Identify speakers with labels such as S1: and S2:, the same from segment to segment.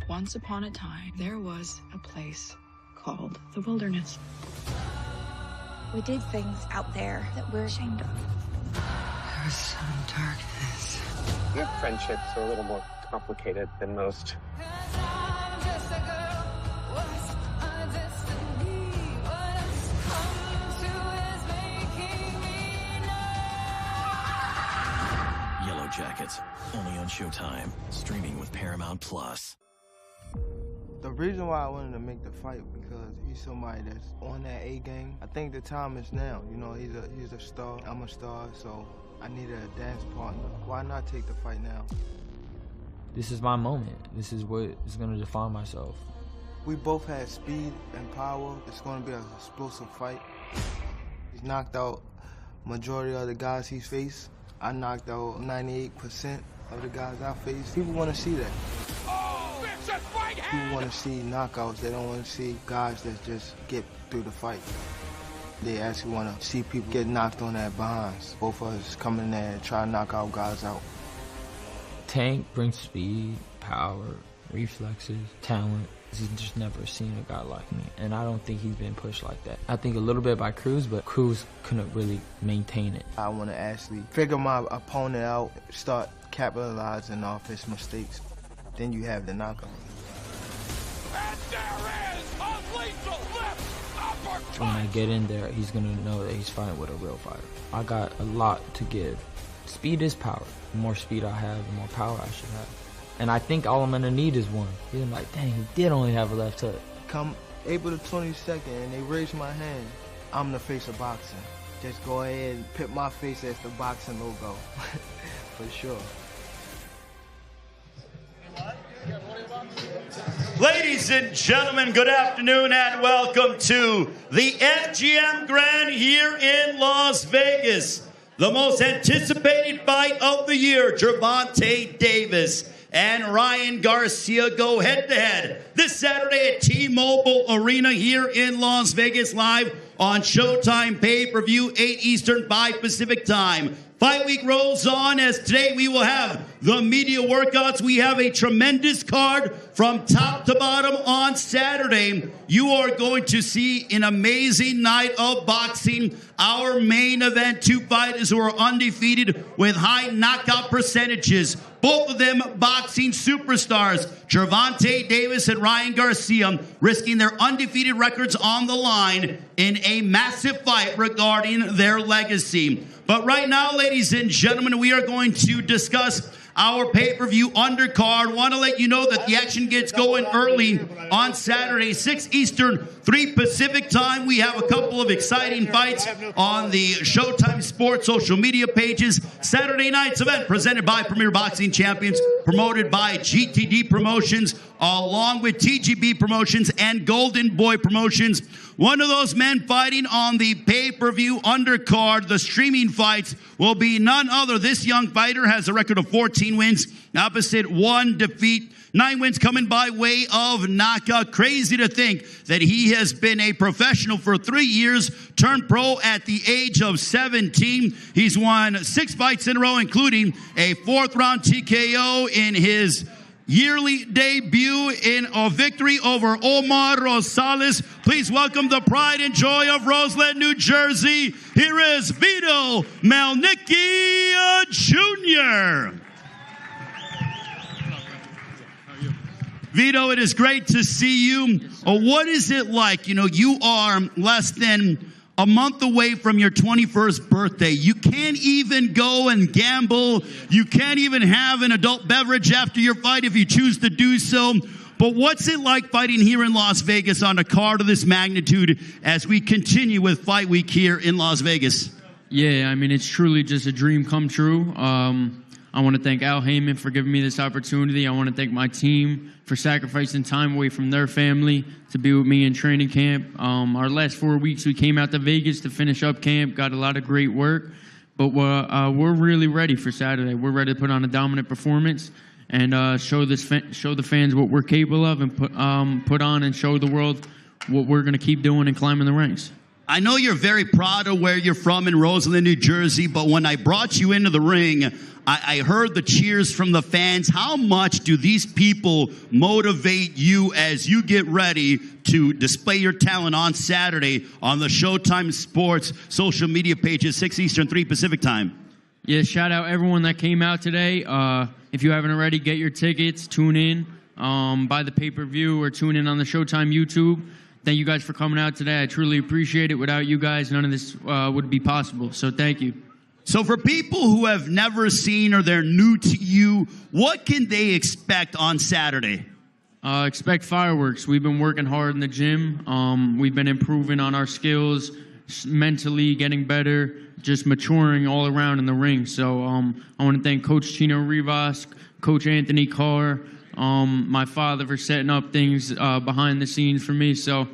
S1: once upon a time, there was a place called the wilderness.
S2: We did things out there that we're ashamed of.
S3: There was some darkness.
S4: Your friendships are a little more complicated than most.
S5: Yellow Jackets, only on Showtime, streaming with Paramount Plus.
S6: The reason why I wanted to make the fight because he's somebody that's on that A game. I think the time is now. You know, he's a star. I'm a star, so I needed a dance partner. Why not take the fight now?
S7: This is my moment. This is what is going to define myself.
S6: We both had speed and power. It's going to be an explosive fight. He's knocked out majority of the guys he's faced. I knocked out 98% of the guys I faced. People want to see that. People want to see knockouts. They don't want to see guys that just get through the fight. They actually want to see people get knocked on their behinds. Both of us come in there and try to knock our guys out.
S7: Tank brings speed, power, reflexes, talent. He's just never seen a guy like me, and I don't think he's been pushed like that. I think a little bit by Cruz, but Cruz couldn't really maintain it.
S6: I want to actually figure my opponent out, start capitalizing off his mistakes. Then you have the knockout.
S8: And there is a lethal left uppercut!
S7: When I get in there, he's going to know that he's fighting with a real fighter. I got a lot to give. Speed is power. The more speed I have, the more power I should have. And I think all I'm going to need is one. He's like, dang, he did only have a left hook.
S6: Come April the 22nd and they raise my hand, I'm the face of boxing. Just go ahead and put my face as the boxing logo. For sure.
S9: Ladies and gentlemen, good afternoon and welcome to the FGM Grand here in Las Vegas. The most anticipated fight of the year, Gervonta Davis and Ryan Garcia go head-to-head this Saturday at T-Mobile Arena here in Las Vegas, live on Showtime pay-per-view, 8 Eastern, 5 Pacific time. Fight week rolls on as today we will have the media workouts. We have a tremendous card from top to bottom on Saturday. You are going to see an amazing night of boxing. Our main event, 2 fighters who are undefeated with high knockout percentages. Both of them boxing superstars, Gervonta Davis and Ryan Garcia, risking their undefeated records on the line in a massive fight regarding their legacy. But right now, ladies and gentlemen, we are going to discuss our pay-per-view undercard. Want to let you know that the action gets going early on Saturday, 6 Eastern, 3 Pacific time. We have a couple of exciting fights on the Showtime Sports social media pages. Saturday night's event presented by Premier Boxing Champions, promoted by GTD Promotions, along with TGB Promotions and Golden Boy Promotions. One of those men fighting on the pay-per-view undercard, the streaming fights, will be none other. This young fighter has a record of 14 wins, opposite 1 defeat. 9 wins coming by way of knockout. Crazy to think that he has been a professional for 3 years, turned pro at the age of 17. He's won 6 fights in a row, including a 4th-round TKO in his yearly debut in a victory over Omar Rosales. Please welcome the pride and joy of Roseland, New Jersey. Here is Vito Malnicki Jr. Vito, it is great to see you. What is it like? You know, you are less than a month away from your 21st birthday. You can't even go and gamble. You can't even have an adult beverage after your fight if you choose to do so. But what's it like fighting here in Las Vegas on a card of this magnitude as we continue with Fight Week here in Las Vegas?
S10: Yeah, I mean, it's truly just a dream come true. I want to thank Al Heyman for giving me this opportunity. I want to thank my team for sacrificing time away from their family to be with me in training camp. Our last 4 weeks, we came out to Vegas to finish up camp, got a lot of great work, but we're really ready for Saturday. We're ready to put on a dominant performance and show the fans what we're capable of, and put on and show the world what we're going to keep doing and climbing the ranks.
S9: I know you're very proud of where you're from in Roseland, New Jersey, but when I brought you into the ring, I heard the cheers from the fans. How much do these people motivate you as you get ready to display your talent on Saturday on the Showtime Sports social media pages, 6 Eastern, 3 Pacific time?
S10: Yeah, shout out everyone that came out today. If you haven't already, get your tickets, tune in, buy the pay-per-view, or tune in on the Showtime YouTube. Thank you guys for coming out today. I truly appreciate it. Without you guys, none of this would be possible. So thank you.
S9: So for people who have never seen or they're new to you, what can they expect on Saturday?
S10: Expect fireworks. We've been working hard in the gym. We've been improving on our skills, mentally getting better, just maturing all around in the ring. So I want to thank Coach Chino Rivas, Coach Anthony Carr, my father for setting up things behind the scenes for me. So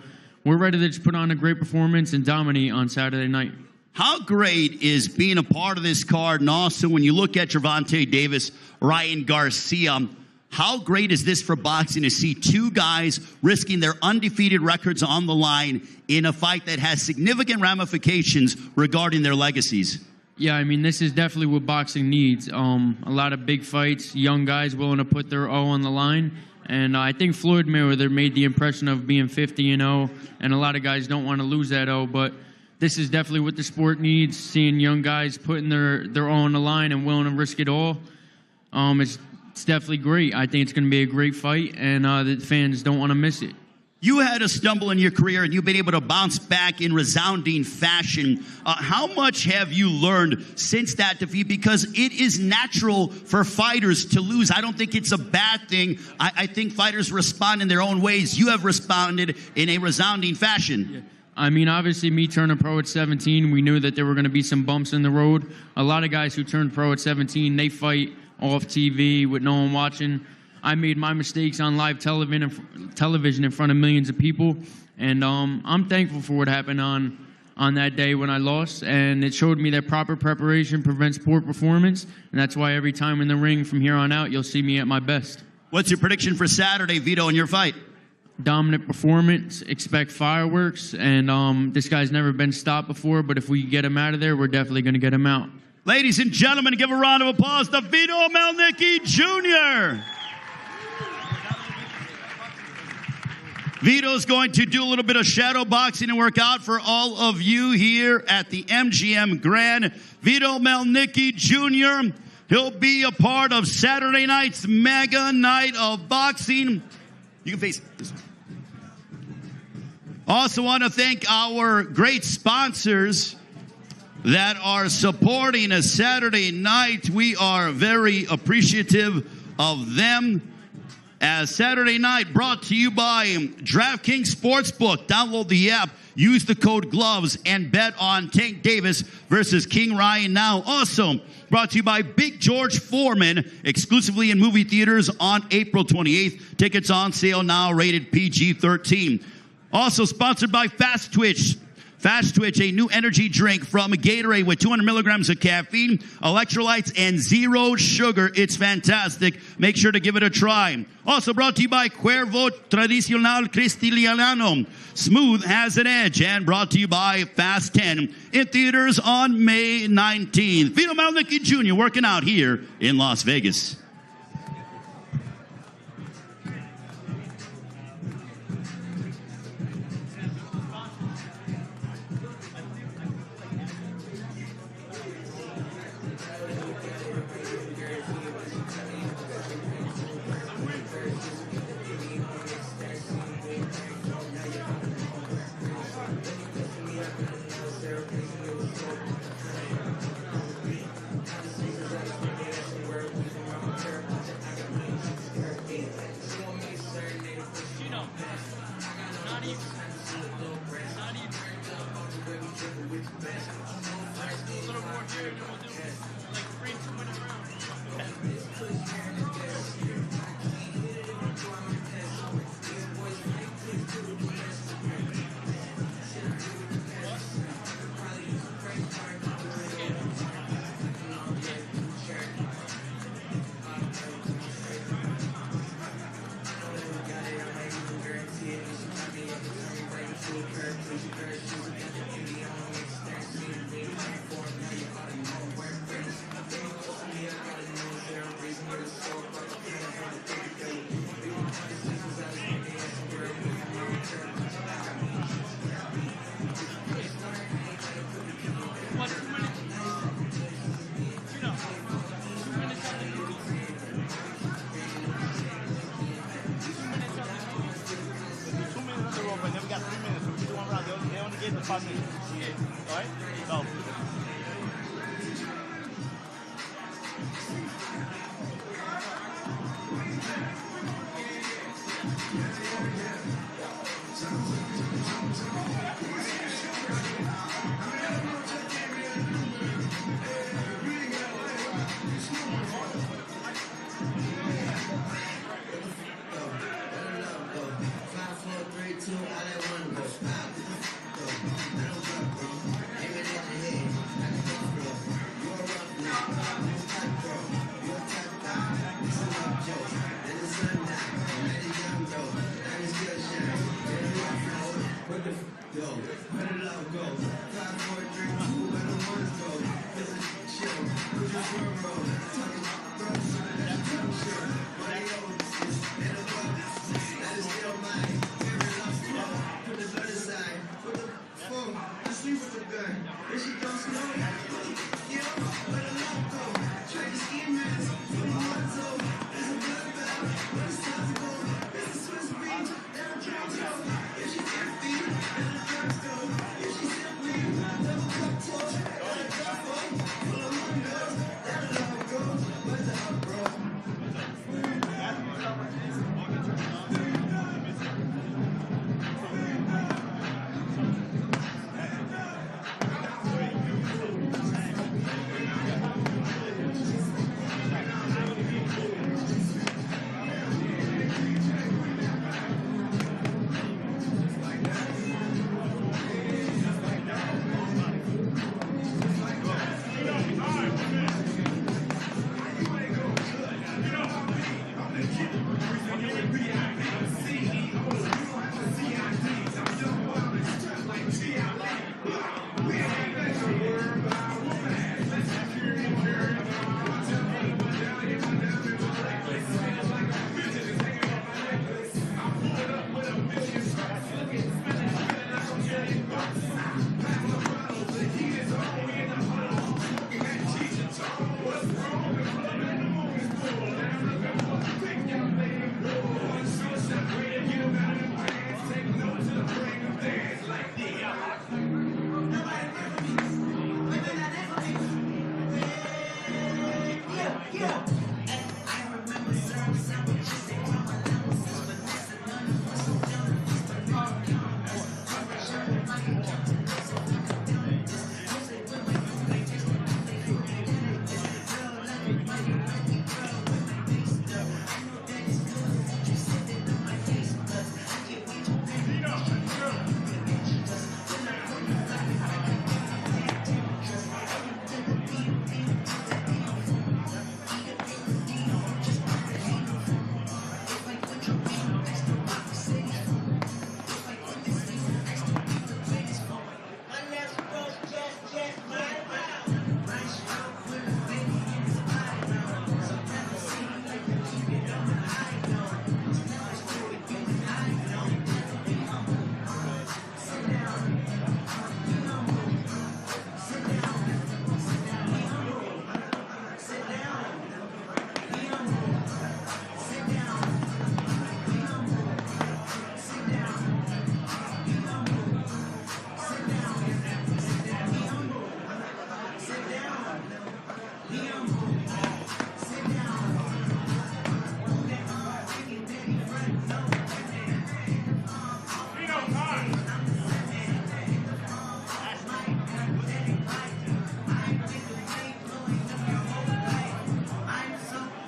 S10: we're ready to just put on a great performance and dominate on Saturday night.
S9: How great is being a part of this card? And also when you look at Gervonta Davis, Ryan Garcia, how great is this for boxing to see two guys risking their undefeated records on the line in a fight that has significant ramifications regarding their legacies?
S10: Yeah, I mean, this is definitely what boxing needs. A lot of big fights, young guys willing to put their O on the line. And I think Floyd Mayweather made the impression of being 50-0, and a lot of guys don't want to lose that O, but this is definitely what the sport needs, seeing young guys putting their O on the line and willing to risk it all. It's definitely great. I think it's going to be a great fight, and the fans don't want to miss it.
S9: You had a stumble in your career, and you've been able to bounce back in resounding fashion. How much have you learned since that defeat? Because it is natural for fighters to lose. I don't think it's a bad thing. I think fighters respond in their own ways. You have responded in a resounding fashion.
S10: Yeah. I mean, obviously, me turning pro at 17, we knew that there were going to be some bumps in the road. A lot of guys who turned pro at 17, they fight off TV with no one watching. I made my mistakes on live television in front of millions of people, and I'm thankful for what happened on that day when I lost, and it showed me that proper preparation prevents poor performance, and that's why every time in the ring from here on out, you'll see me at my best.
S9: What's your prediction for Saturday, Vito, in your fight?
S10: Dominant performance, expect fireworks, and this guy's never been stopped before, but if we get him out of there, we're definitely going to get him out.
S9: Ladies and gentlemen, give a round of applause to Vito Mielnicki Jr. Vito's going to do a little bit of shadow boxing and work out for all of you here at the MGM Grand. Vito Mielnicki Jr., he'll be a part of Saturday night's mega night of boxing. You can face this one. Also want to thank our great sponsors that are supporting us Saturday night. We are very appreciative of them. As Saturday night brought to you by DraftKings Sportsbook. Download the app, use the code GLOVES, and bet on Tank Davis versus King Ryan now. Also brought to you by Big George Foreman, exclusively in movie theaters on April 28th. Tickets on sale now, rated PG-13. Also sponsored by Fast Twitch. Fast Twitch, a new energy drink from Gatorade with 200 milligrams of caffeine, electrolytes, and zero sugar. It's fantastic. Make sure to give it a try. Also brought to you by Cuervo Tradicional Cristiliano. Smooth has an edge. And brought to you by Fast 10 in theaters on May 19th. Vito Mielnicki Jr. working out here in Las Vegas.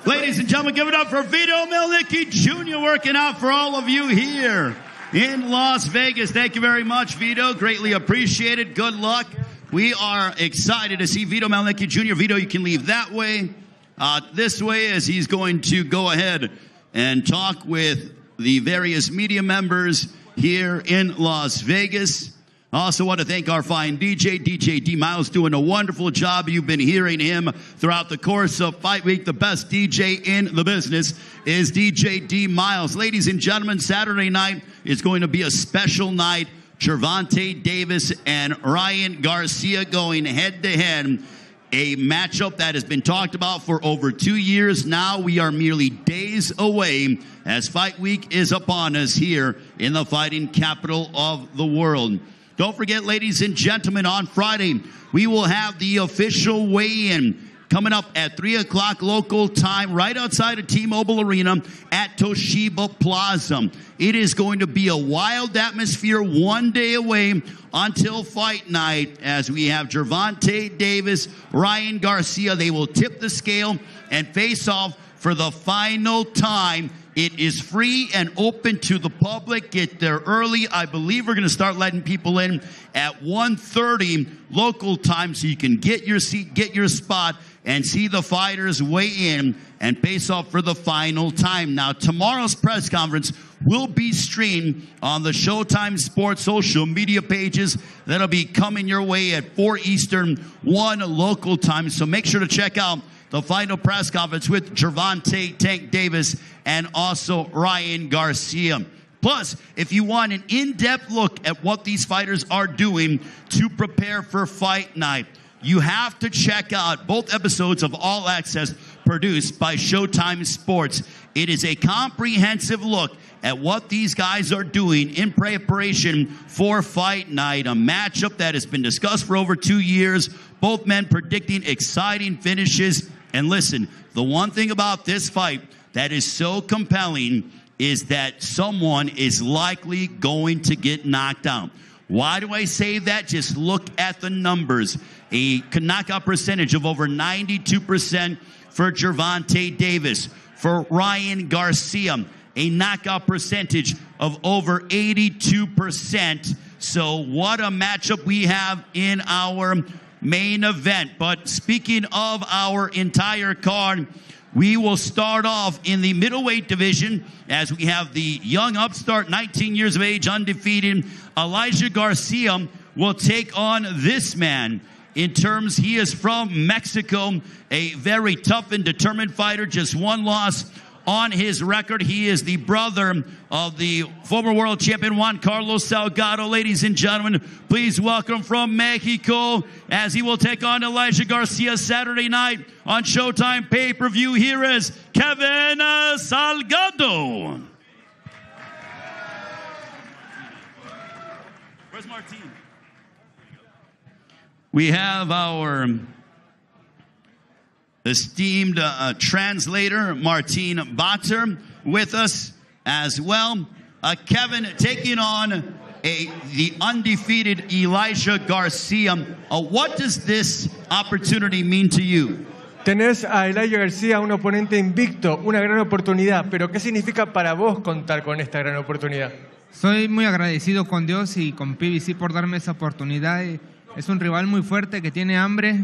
S9: Ladies and gentlemen, give it up for Vito Mielnicki Jr. working out for all of you here in Las Vegas. Thank you very much, Vito. Greatly appreciated. Good luck. We are excited to see Vito Mielnicki Jr. Vito, you can leave that way. This way, as he's going to go ahead and talk with the various media members here in Las Vegas. I also want to thank our fine DJ D. Miles, doing a wonderful job. You've been hearing him throughout the course of Fight Week. The best DJ in the business is DJ D. Miles. Ladies and gentlemen, Saturday night is going to be a special night. Gervonta Davis and Ryan Garcia going head-to-head. A matchup that has been talked about for over 2 years now. We are merely days away as Fight Week is upon us here in the fighting capital of the world. Don't forget, ladies and gentlemen, on Friday, we will have the official weigh-in coming up at 3 o'clock local time right outside of T-Mobile Arena at Toshiba Plaza. It is going to be a wild atmosphere one day away until fight night as we have Gervonta Davis, Ryan Garcia. They will tip the scale and face off for the final time. It is free and open to the public. Get there early. I believe we're going to start letting people in at 1:30 local time so you can get your seat, get your spot, and see the fighters weigh in and face off for the final time. Now, tomorrow's press conference will be streamed on the Showtime Sports social media pages. That'll be coming your way at 4 Eastern, 1 local time. So make sure to check out the final press conference with Gervonta Tank Davis and also Ryan Garcia. Plus, if you want an in-depth look at what these fighters are doing to prepare for fight night, you have to check out both episodes of All Access produced by Showtime Sports. It is a comprehensive look at what these guys are doing in preparation for fight night, a matchup that has been discussed for over 2 years. Both men predicting exciting finishes. And listen, the one thing about this fight that is so compelling is that someone is likely going to get knocked out. Why do I say that? Just look at the numbers. A knockout percentage of over 92% for Gervonta Davis. For Ryan Garcia, a knockout percentage of over 82%. So what a matchup we have in our main event. But speaking of our entire card, we will start off in the middleweight division as we have the young upstart, 19 years of age, undefeated. Elijah Garcia will take on this man. In terms, he is from Mexico, a very tough and determined fighter, just one loss on his record. He is the brother of the former world champion Juan Carlos Salgado. Ladies and gentlemen, please welcome from Mexico as he will take on Elijah Garcia Saturday night on Showtime pay-per-view. Here is Kevin Salgado. Where's Martin? We have our esteemed translator, Martin Bater, with us as well. Kevin taking on the undefeated Elijah Garcia. What does this opportunity mean to you?
S11: Tenés a Elijah Garcia, un oponente invicto, una gran oportunidad. Pero ¿qué significa para vos contar con esta gran oportunidad?
S12: Soy muy agradecido con Dios y con PBC por darme esa oportunidad. Es un rival muy fuerte que tiene hambre,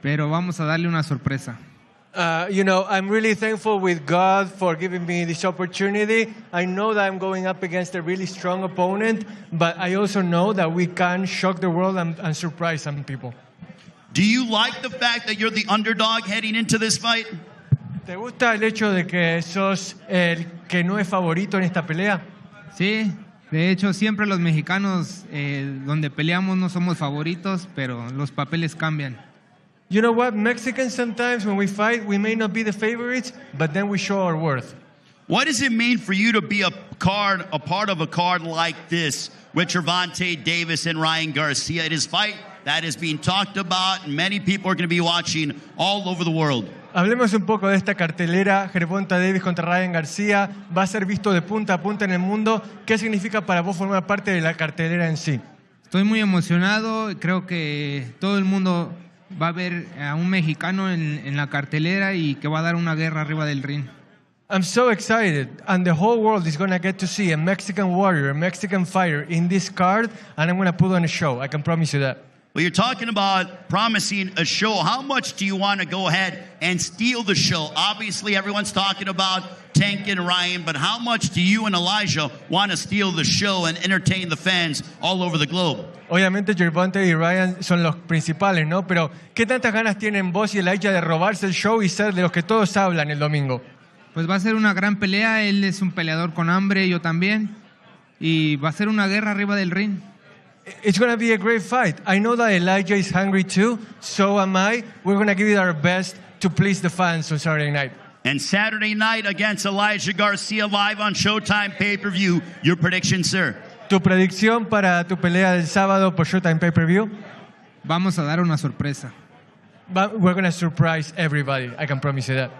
S12: pero vamos a darle una sorpresa.
S11: I'm really thankful with God for giving me this opportunity. I know that I'm going up against a really strong opponent, but I also know that we can shock the world and surprise some people.
S9: Do you like the fact that you're the underdog heading into this fight?
S11: ¿Te gusta el hecho de que sos el que no es favorito en esta pelea?
S12: Sí, de hecho siempre los mexicanos donde peleamos no somos favoritos, pero los papeles cambian.
S11: You know what? Mexicans sometimes when we fight, we may not be the favorites, but then we show our worth.
S9: What does it mean for you to be a part of a card like this with Gervonta Davis and Ryan Garcia? It is a fight that is being talked about, and many people are going to be watching all over the world.
S11: Hablemos un poco de esta cartelera, Gervonta Davis contra Ryan Garcia. Va a ser visto de punta a punta en el mundo. ¿Qué significa para vos formar parte de la cartelera en sí?
S12: Estoy muy emocionado. Creo que todo el mundo va a ver a un mexicano en la cartelera y que va a dar una guerra arriba del ring.
S11: I'm so excited, and the whole world is going to get to see a Mexican warrior, a Mexican fighter in this card, and I'm going to put on a show. I can promise you that.
S9: Well, you're talking about promising a show. How much do you want to go ahead and steal the show? Obviously, everyone's talking about Tank and Ryan, but how much do you and Elijah want to steal the show and entertain the fans all over the globe?
S11: Obviamente, Gervonta y Ryan son los principales, ¿no? Pero, ¿qué tantas ganas tienen vos y Elijah de robarse el show y ser de los que todos hablan el domingo?
S12: Pues va a ser una gran pelea. Él es un peleador con hambre, yo también. Y va a ser una guerra arriba del ring.
S11: It's going to be a great fight. I know that Elijah is hungry too, so am I. We're going to give it our best to please the fans on Saturday night.
S9: And Saturday night against Elijah Garcia live on Showtime pay-per-view. Your prediction, sir?
S11: Tu predicción para tu pelea del sábado por Showtime Pay-Per-View?
S12: Vamos a dar una sorpresa.
S11: We're going to surprise everybody. I can promise you that.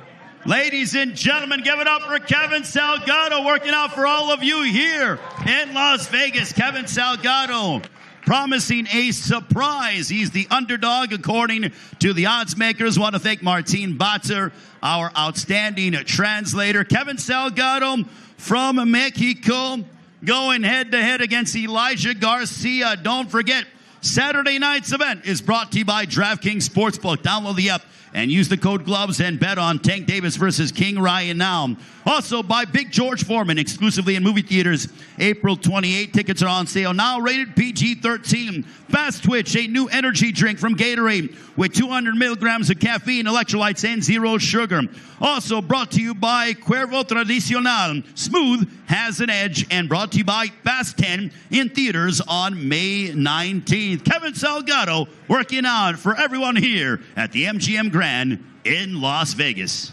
S9: Ladies and gentlemen, give it up for Kevin Salgado, working out for all of you here in Las Vegas. Kevin Salgado promising a surprise. He's the underdog according to the odds makers. Want to thank Martine Batzer, our outstanding translator. Kevin Salgado from Mexico going head-to-head against Elijah Garcia. Don't forget, Saturday night's event is brought to you by DraftKings Sportsbook. Download the app and use the code GLOVES and bet on Tank Davis versus King Ryan now. Also by Big George Foreman, exclusively in movie theaters, April 28. Tickets are on sale now, rated PG-13. Fast Twitch, a new energy drink from Gatorade with 200 milligrams of caffeine, electrolytes, and zero sugar. Also brought to you by Cuervo Tradicional. Smooth has an edge, and brought to you by Fast 10 in theaters on May 19th. Kevin Salgado working out for everyone here at the MGM Grand in Las Vegas.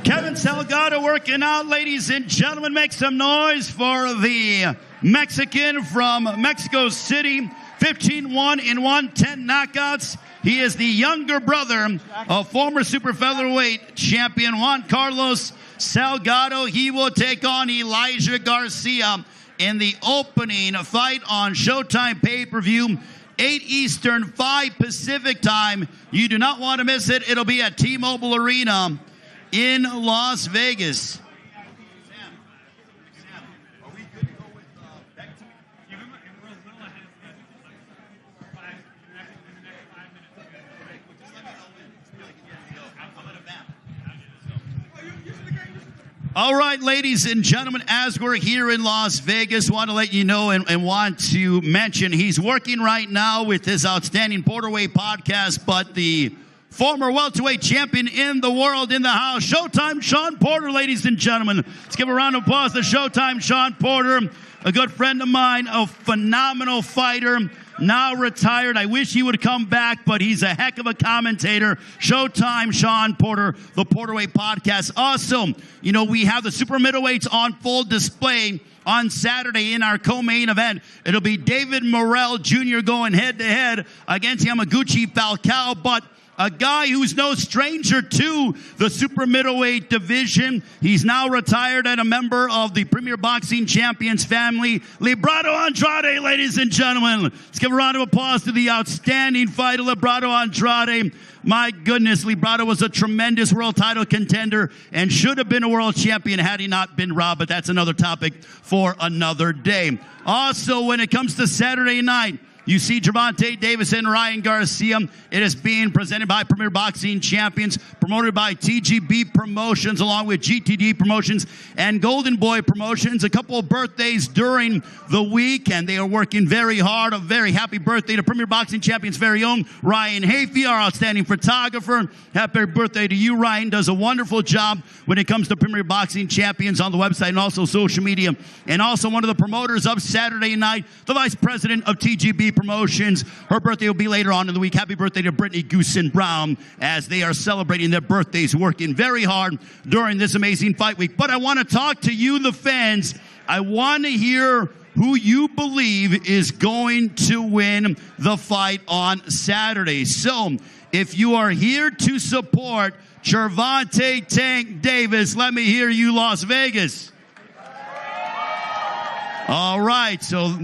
S9: Kevin Salgado working out, ladies and gentlemen. Make some noise for the Mexican from Mexico City. 15-1 in 110 knockouts. He is the younger brother of former super featherweight champion Juan Carlos Salgado. He will take on Elijah Garcia in the opening fight on Showtime pay-per-view. 8 Eastern, 5 Pacific time. You do not want to miss it. It'll be at T-Mobile Arena in Las Vegas. All right, ladies and gentlemen, as we're here in Las Vegas, want to let you know and want to mention he's working right now with his outstanding Borderweight podcast, but the former welterweight champion in the world in the house, Showtime Shawn Porter, ladies and gentlemen. Let's give a round of applause to Showtime Shawn Porter, a good friend of mine, a phenomenal fighter, now retired. I wish he would come back, but he's a heck of a commentator. Showtime Shawn Porter, the Porterweight podcast. Also, you know, we have the super middleweights on full display on Saturday in our co-main event. It'll be David Morrell Jr. going head-to-head against Yamaguchi Falcao, but a guy who's no stranger to the super middleweight division. He's now retired and a member of the Premier Boxing Champions family, Librado Andrade, ladies and gentlemen. Let's give a round of applause to the outstanding fighter, Librado Andrade. My goodness, Librado was a tremendous world title contender and should have been a world champion had he not been robbed, but that's another topic for another day. Also, when it comes to Saturday night, you see Gervonta Davis and Ryan Garcia. It is being presented by Premier Boxing Champions, promoted by TGB Promotions, along with GTD Promotions and Golden Boy Promotions. A couple of birthdays during the week, and they are working very hard. A very happy birthday to Premier Boxing Champions' very own Ryan Hafey, our outstanding photographer. Happy birthday to you, Ryan. Does a wonderful job when it comes to Premier Boxing Champions on the website and also social media. And also one of the promoters of Saturday night, the vice president of TGB Promotions. Her birthday will be later on in the week. Happy birthday to Brittany Goosen Brown as they are celebrating their birthdays, working very hard during this amazing fight week. But I want to talk to you, the fans. I want to hear who you believe is going to win the fight on Saturday. So if you are here to support Gervonta Tank Davis, let me hear you, Las Vegas. All right, so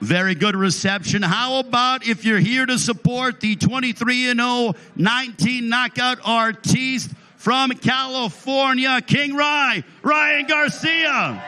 S9: very good reception. How about if you're here to support the 23-0, 19 knockout artiste from California, King Ryan Garcia.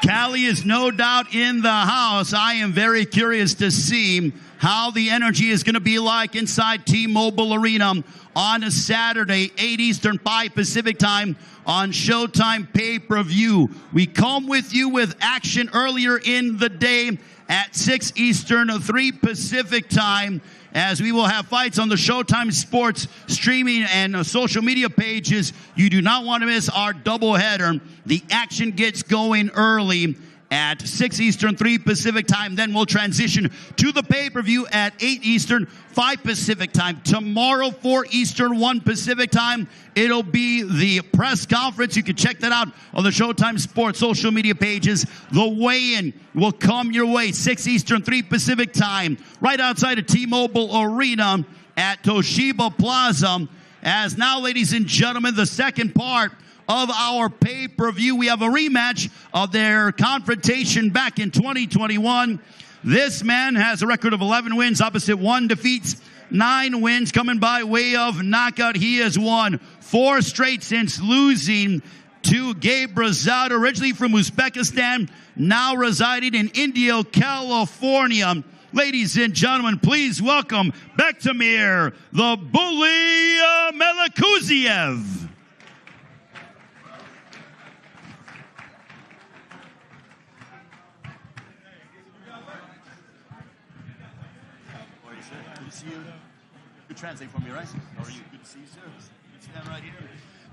S9: Cali is no doubt in the house. I am very curious to see how the energy is going to be like inside T-Mobile Arena on a Saturday, 8 Eastern, 5 Pacific time on Showtime pay-per-view. We come with you with action earlier in the day at 6 Eastern, 3 Pacific time, as we will have fights on the Showtime Sports streaming and social media pages. You do not want to miss our doubleheader. The action gets going early at 6 Eastern, 3 Pacific time. Then we'll transition to the pay-per-view at 8 Eastern, 5 Pacific time. Tomorrow, 4 Eastern, 1 Pacific time, it'll be the press conference. You can check that out on the Showtime Sports social media pages. The weigh-in will come your way, 6 Eastern, 3 Pacific time, right outside of T-Mobile Arena at Toshiba Plaza. As now, ladies and gentlemen, the second part of our pay-per-view. We have a rematch of their confrontation back in 2021. This man has a record of 11 wins, opposite 1 defeats, 9 wins coming by way of knockout. He has won 4 straight since losing to Gabe Rosado, originally from Uzbekistan, now residing in Indio, California. Ladies and gentlemen, please welcome Bektamir, the Bully Melikuziev. Translate for me, right? How are you? Good to see you, sir. Stand right here.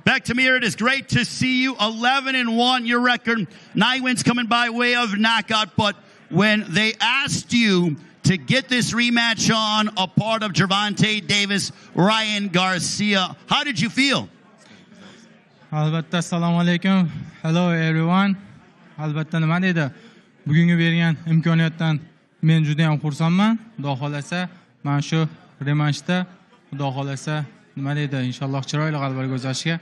S9: Bektamir, it is great to see you. 11-1, your record. 9 wins coming by way of knockout. But when they asked you to get this rematch on a part of Gervonta Davis, Ryan Garcia, how did you feel?
S13: Albatta, assalomu alaykum. Hello everyone. Albatta nima deydi? Bugungi bergan imkoniyatdan men juda ham xursandman. Xudo xolasa, mana shu revanshda Xudo xolasa nima deydi? Inshaalloh chiroyli g'alabaga o'tkazishga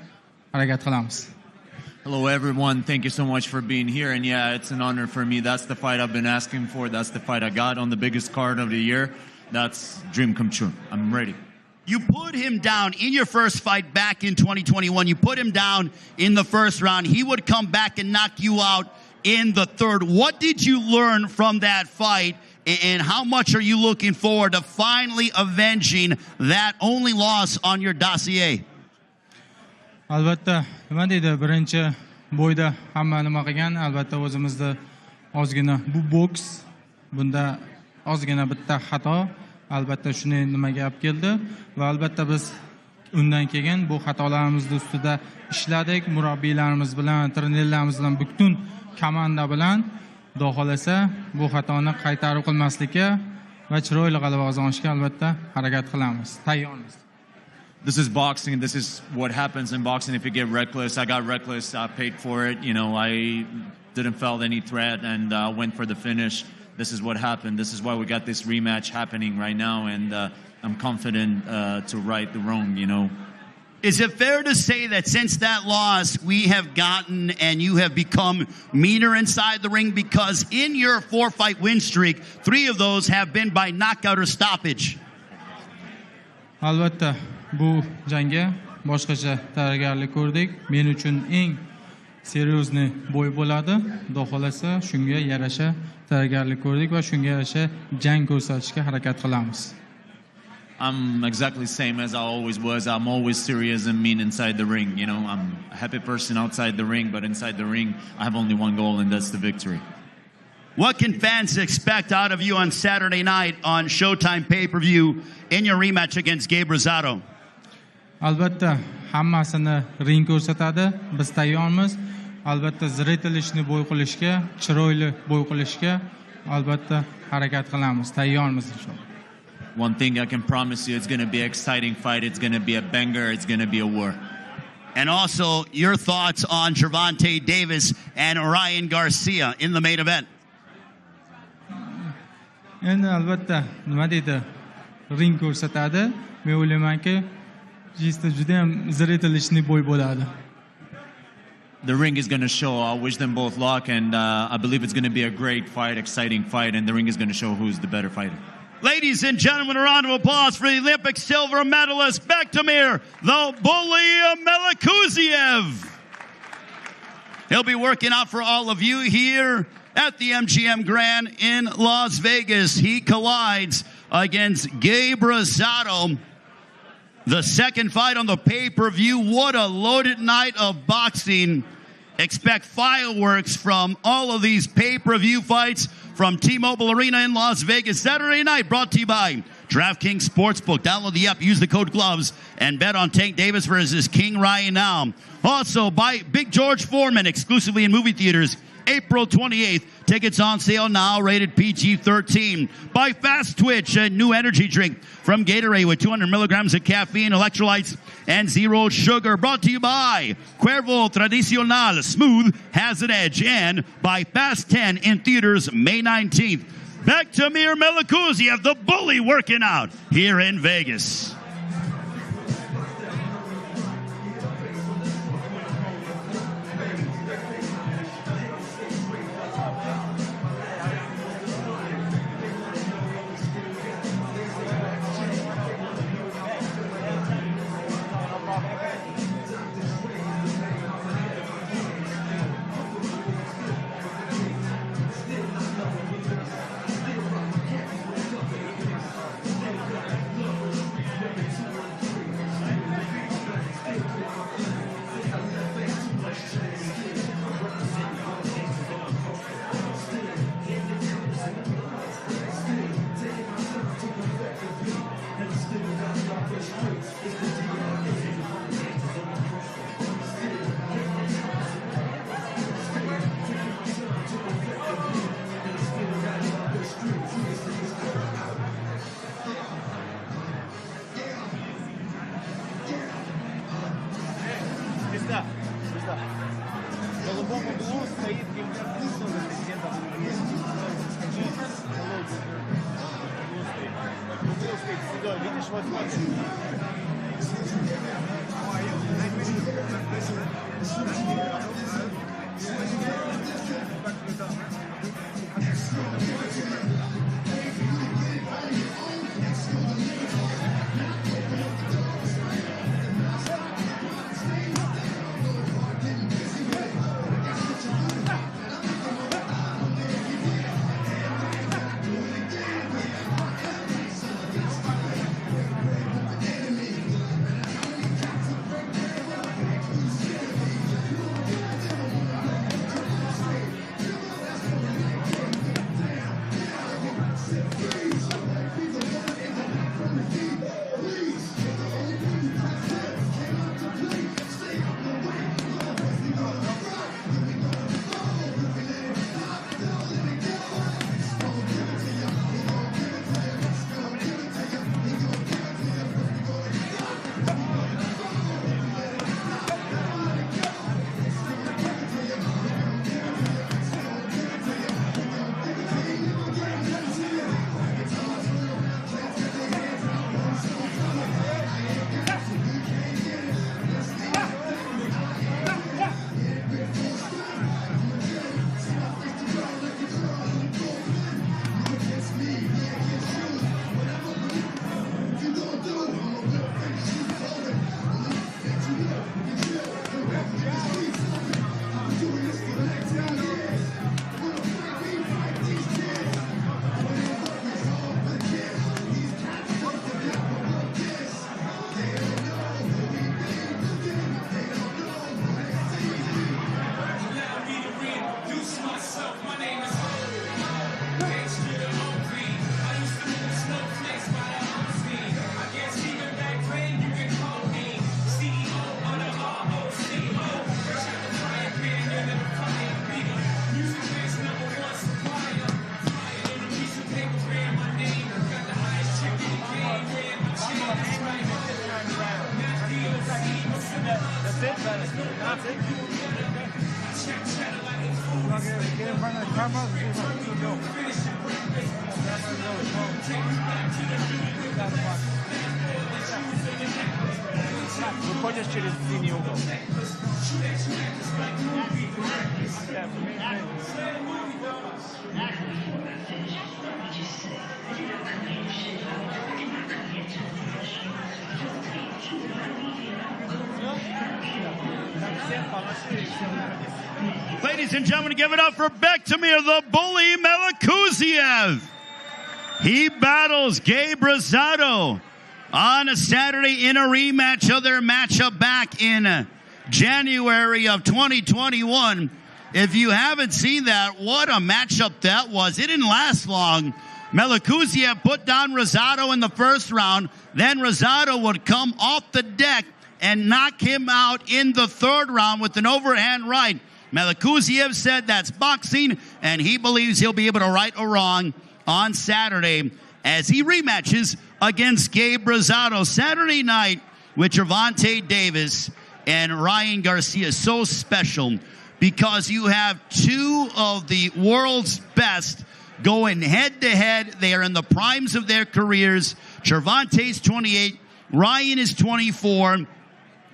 S13: harakat qilamiz.
S14: Hello everyone, thank you so much for being here, and yeah, it's an honor for me. That's the fight I've been asking for. That's the fight I got on the biggest card of the year. That's dream come true. I'm ready.
S9: You put him down in your first fight back in 2021. You put him down in the first round. He would come back and knock you out in the third. What did you learn from that fight, and how much are you looking forward to finally avenging that only loss on your dossier?
S13: Albatta, nima deydi? Birinchi bo'yda hamma nima qilgan? Albatta o'zimizda ozgina bu boks, bunda ozgina bitta xato. Albatta shuni nimaga olib keldi va albatta biz undan keyin bu xatolarimiz ustida ishladik, murabbiylarimiz bilan, trenerlarimiz bilan, butun komanda bilan Xudo xolasa bu xatoni qaytarib qilmaslikka va chiroyli g'alaba qozonishga albatta harakat qilamiz. Tayyormiz.
S14: This is boxing, and this is what happens in boxing if you get reckless. I got reckless, I paid for it. You know, I didn't felt any threat and went for the finish. This is what happened. This is why we got this rematch happening right now, and I'm confident to right the wrong, you know.
S9: Is it fair to say that since that loss, we have gotten and you have become meaner inside the ring? Because in your 4-fight win streak, 3 of those have been by knockout or stoppage.
S13: Albatta, bu jangga boshqacha tayyorgarlik ko'rdik. Men uchun eng seryozni bo'y bo'ladi. Xudo xolasa shunga yarasha tayyorgarlik ko'rdik va shunga yarasha jang ko'rsatishga harakat qilamiz.
S14: I'm exactly the same as I always was. I'm always serious and mean inside the ring. You know, I'm a happy person outside the ring, but inside the ring, I have only one goal, and that's the victory.
S9: What can fans expect out of you on Saturday night on Showtime pay-per-view in your rematch against Gabe Rosado?
S13: Albatta, hammasini ring ko'rsatadi. Biz tayyormiz. Albatta ziritilishni bo'y qilishga, chiroyli bo'y qilishga albatta harakat qilamiz. Tayyormiz inshaalloh.
S14: One thing I can promise you, it's going to be an exciting fight. It's going to be a banger. It's going to be a war.
S9: And also, your thoughts on Gervonta Davis and Ryan Garcia in the main event?
S13: Endi albatta nima deydi? Ring ko'rsatadi. Men o'ylaymanki, juda ham ziritilishni bo'y bo'ladi.
S14: The ring is going to show. I wish them both luck, and I believe it's going to be a great fight, exciting fight, and the ring is going to show who's the better fighter.
S9: Ladies and gentlemen, a round of applause for the Olympic silver medalist, Bektamir, the Bully Melikuziev. He'll be working out for all of you here at the MGM Grand in Las Vegas. He collides against Gabe Rosado. The second fight on the pay-per-view. What a loaded night of boxing. Expect fireworks from all of these pay-per-view fights from T-Mobile Arena in Las Vegas. Saturday night, brought to you by DraftKings Sportsbook. Download the app, use the code GLOVES, and bet on Tank Davis versus King Ryan now. Also by Big George Foreman, exclusively in movie theaters, April 28th. Tickets on sale now, rated PG-13. By Fast Twitch, a new energy drink from Gatorade with 200 milligrams of caffeine, electrolytes, and zero sugar. Brought to you by Cuervo Tradicional, smooth, has an edge. And by Fast 10 in theaters May 19th. Bektamir Melikuziev, the Bully, working out here in Vegas.
S15: Wychodzisz через длинный угол.
S9: Ladies and gentlemen, give it up for Bektamir, the bully Melikuziev. He battles Gabe Rosado on a Saturday in a rematch of their matchup back in January of 2021. If you haven't seen that, what a matchup that was. It didn't last long. Melikuziev put down Rosado in the first round. Then Rosado would come off the deck and knock him out in the third round with an overhand right. Melikuziev said that's boxing, and he believes he'll be able to right or wrong on Saturday as he rematches against Gabe Rosado. Saturday night with Gervonta Davis and Ryan Garcia. So special because you have two of the world's best going head-to-head. They are in the primes of their careers. Gervonta's 28, Ryan is 24.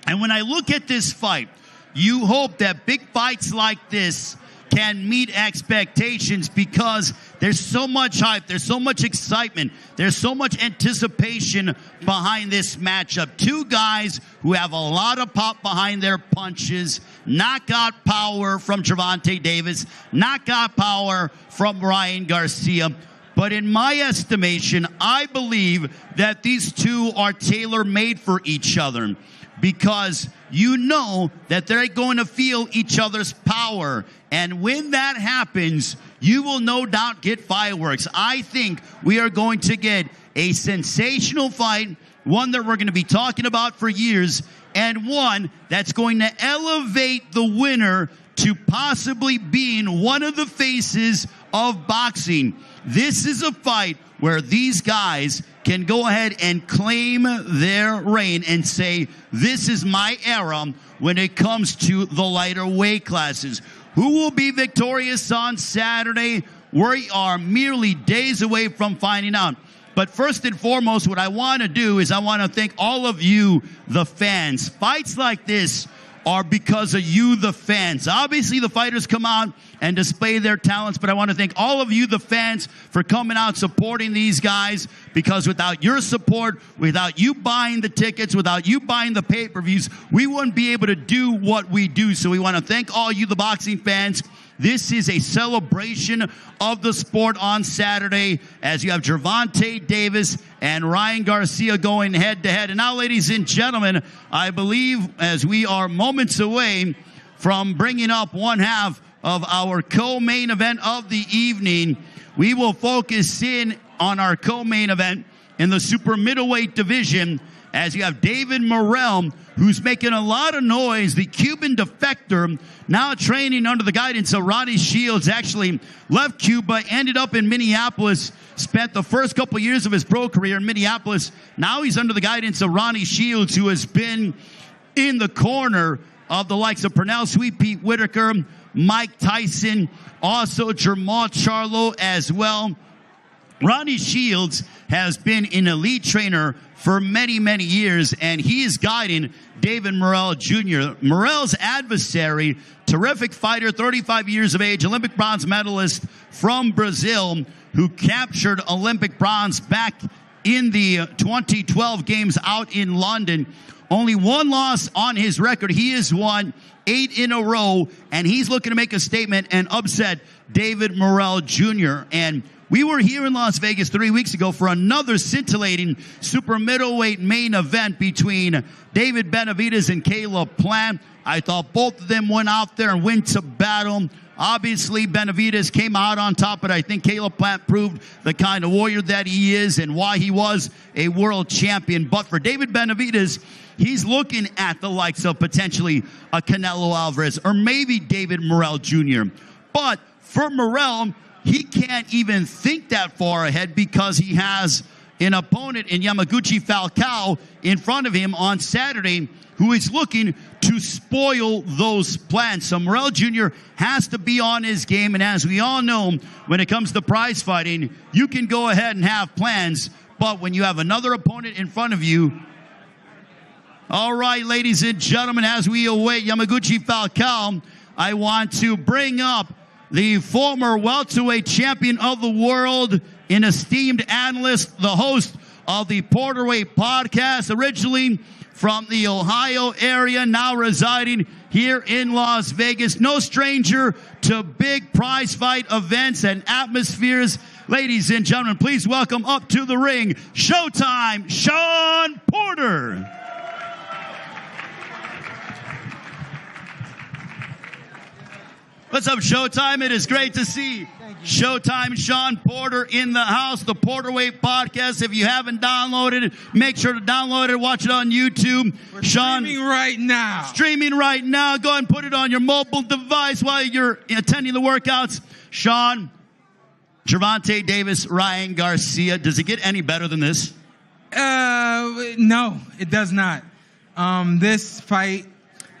S9: And when I look at this fight, you hope that big fights like this can meet expectations because there's so much hype, there's so much excitement, there's so much anticipation behind this matchup. Two guys who have a lot of pop behind their punches, knockout power from Gervonta Davis, knockout power from Ryan Garcia. But in my estimation, I believe that these two are tailor-made for each other because you know that they're going to feel each other's power. And when that happens, you will no doubt get fireworks. I think we are going to get a sensational fight, one that we're going to be talking about for years, and one that's going to elevate the winner to possibly being one of the faces of boxing. This is a fight where these guys can go ahead and claim their reign and say, this is my era when it comes to the lighter weight classes. who will be victorious on Saturday. We are merely days away from finding out. But first and foremost, what I want to do is I want to thank all of you, the fans. Fights like this are because of you, the fans. Obviously, the fighters come out and display their talents, but I want to thank all of you, the fans, for coming out supporting these guys, because without your support, without you buying the tickets, without you buying the pay-per-views, we wouldn't be able to do what we do. So we want to thank all you, the boxing fans. This is a celebration of the sport on Saturday as you have Gervonta Davis and Ryan Garcia going head-to-head. And now, ladies and gentlemen, I believe as we are moments away from bringing up one half of our co-main event of the evening, we will focus in on our co-main event in the super middleweight division as you have David Morrell, who's making a lot of noise, the Cuban defector, now training under the guidance of Ronnie Shields. Actually left Cuba, ended up in Minneapolis, spent the first couple years of his pro career in Minneapolis. Now he's under the guidance of Ronnie Shields, who has been in the corner of the likes of Pernell Sweet Pete Whitaker, Mike Tyson, also Jermall Charlo as well. Ronnie Shields has been an elite trainer for many, many years, and he is guiding David Morrell Jr. Morrell's adversary, terrific fighter, 35 years of age, Olympic bronze medalist from Brazil, who captured Olympic bronze back in the 2012 games out in London. Only one loss on his record. He has won 8 in a row, and he's looking to make a statement and upset David Morrell Jr. And we were here in Las Vegas 3 weeks ago for another scintillating super middleweight main event between David Benavidez and Caleb Plant. I thought both of them went out there and went to battle. Obviously, Benavidez came out on top, but I think Caleb Plant proved the kind of warrior that he is and why he was a world champion. But for David Benavidez, he's looking at the likes of potentially a Canelo Alvarez or maybe David Morrell Jr. But for Morrell, he can't even think that far ahead because he has an opponent in Yamaguchi Falcao in front of him on Saturday who is looking to spoil those plans. So Morrell Jr. has to be on his game, and as we all know, when it comes to prize fighting, you can go ahead and have plans, but when you have another opponent in front of you. All right, ladies and gentlemen, as we await Yamaguchi Falcao, I want to bring up the former welterweight champion of the world, an esteemed analyst, the host of the Porterweight podcast, originally from the Ohio area, now residing here in Las Vegas. No stranger to big prize fight events and atmospheres. Ladies and gentlemen, please welcome up to the ring, Showtime, Shawn Porter. What's up, Showtime? It is great to see Showtime Shawn Porter in the house, the Porterweight podcast. If you haven't downloaded it, make sure to download it. Watch it on YouTube.
S12: We're streaming right now.
S9: Streaming right now. Go ahead and put it on your mobile device while you're attending the workouts. Shawn, Gervonta Davis, Ryan Garcia. Does it get any better than this?
S12: No, it does not. This fight,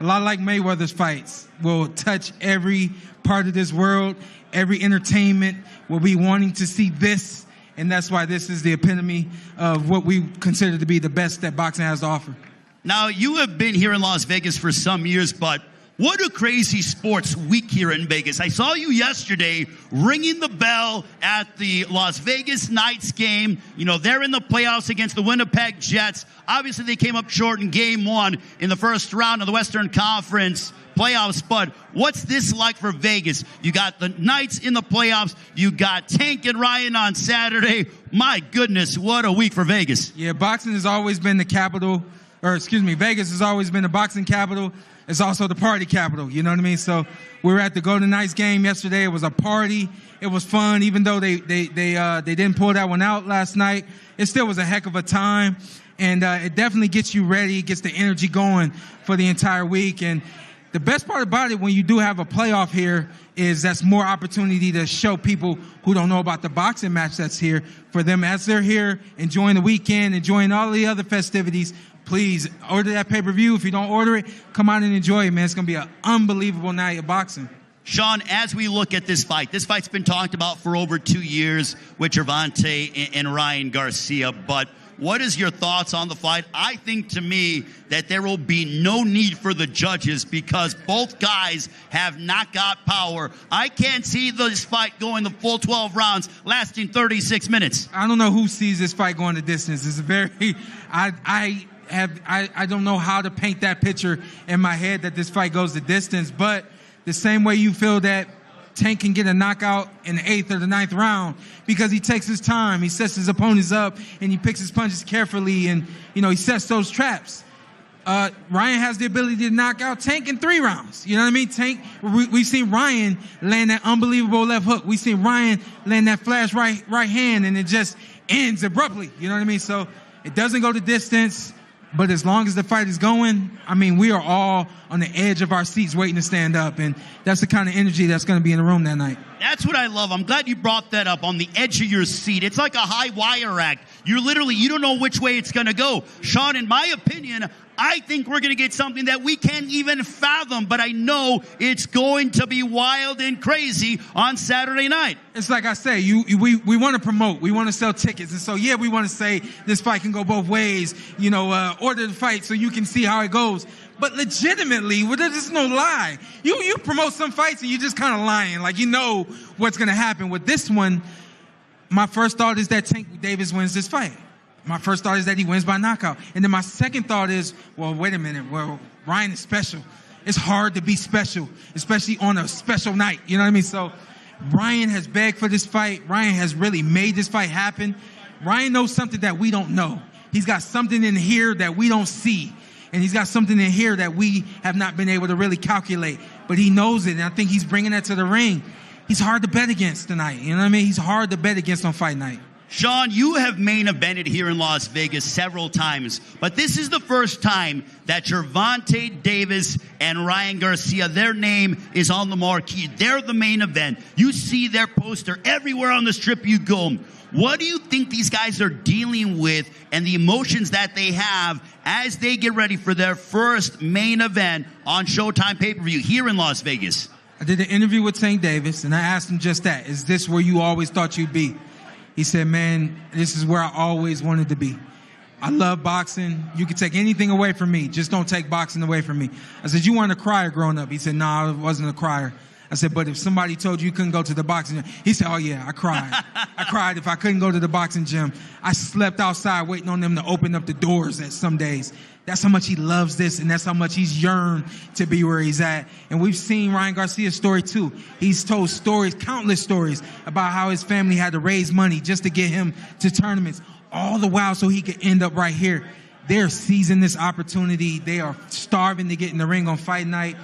S12: a lot like Mayweather's fights, will touch every part of this world. Every entertainment will be wanting to see this, and that's why this is the epitome of what we consider to be the best that boxing has to offer.
S9: Now, you have been here in Las Vegas for some years, but what a crazy sports week here in Vegas. I saw you yesterday ringing the bell at the Las Vegas Knights game. You know, they're in the playoffs against the Winnipeg Jets. Obviously, they came up short in game 1 in the first round of the Western Conference playoffs, but what's this like for Vegas? You got the Knights in the playoffs. You got Tank and Ryan on Saturday. My goodness, what a week for Vegas.
S12: Yeah, boxing has always been the capital, Vegas has always been the boxing capital. It's also the party capital, you know what I mean? So we were at the Golden Knights game yesterday. It was a party. It was fun, even though they didn't pull that one out last night. It still was a heck of a time, and it definitely gets you ready, gets the energy going for the entire week. And the best part about it, when you do have a playoff here, is that's more opportunity to show people who don't know about the boxing match that's here, for them as they're here, enjoying the weekend, enjoying all the other festivities. Please order that pay-per-view. If you don't order it, come out and enjoy it, man. It's going to be an unbelievable night of boxing.
S9: Sean, as we look at this fight's been talked about for over 2 years with Gervonta and Ryan Garcia, but what is your thoughts on the fight? I think, to me, that there will be no need for the judges because both guys have knockout power. I can't see this fight going the full 12 rounds, lasting 36 minutes.
S12: I don't know who sees this fight going the distance. It's very, I don't know how to paint that picture in my head that this fight goes the distance, but the same way you feel that Tank can get a knockout in the 8th or the 9th round because he takes his time, he sets his opponents up, and he picks his punches carefully, and he sets those traps. Ryan has the ability to knock out Tank in 3 rounds. You know what I mean? Tank, we've seen Ryan land that unbelievable left hook. We've seen Ryan land that flash right hand, and it just ends abruptly. You know what I mean? So it doesn't go the distance. But as long as the fight is going, I mean, we are all on the edge of our seats waiting to stand up. And that's the kind of energy that's going to be in the room that night.
S9: That's what I love. I'm glad you brought that up, on the edge of your seat. It's like a high wire act. You don't know which way it's going to go. Sean, in my opinion, I think we're going to get something that we can't even fathom, but I know it's going to be wild and crazy on Saturday night.
S12: It's like I say, we want to promote, we want to sell tickets, and so we want to say this fight can go both ways. Order the fight so you can see how it goes. But legitimately, there's no lie. You promote some fights and you just kind of lying, like what's going to happen. With this one, my first thought is that Tank Davis wins this fight. My first thought is that he wins by knockout. And then my second thought is, well, wait a minute. Well, Ryan is special. It's hard to be special, especially on a special night. You know what I mean? So Ryan has begged for this fight. Ryan has really made this fight happen. Ryan knows something that we don't know. He's got something in here that we don't see. And he's got something in here that we have not been able to really calculate. But he knows it, and I think he's bringing that to the ring. He's hard to bet against tonight. You know what I mean? He's hard to bet against on fight night.
S9: Sean, you have main evented here in Las Vegas several times, but this is the first time that Gervonta Davis and Ryan Garcia, their name is on the marquee. They're the main event. You see their poster everywhere on the strip you go. What do you think these guys are dealing with and the emotions that they have as they get ready for their first main event on Showtime pay-per-view here in Las Vegas?
S12: I did an interview with Tank Davis, and I asked him just that. Is this where you always thought you'd be? He said, man, this is where I always wanted to be. I love boxing. You can take anything away from me. Just don't take boxing away from me. I said, you weren't a crier growing up. He said, no, I wasn't a crier. I said, but if somebody told you couldn't go to the boxing gym, he said, oh yeah, I cried. I cried if I couldn't go to the boxing gym. I slept outside waiting on them to open up the doors at some days. That's how much he loves this, and that's how much he's yearned to be where he's at. And we've seen Ryan Garcia's story too. He's told stories, countless stories, about how his family had to raise money just to get him to tournaments, all the while so he could end up right here. They're seizing this opportunity. They are starving to get in the ring on fight night.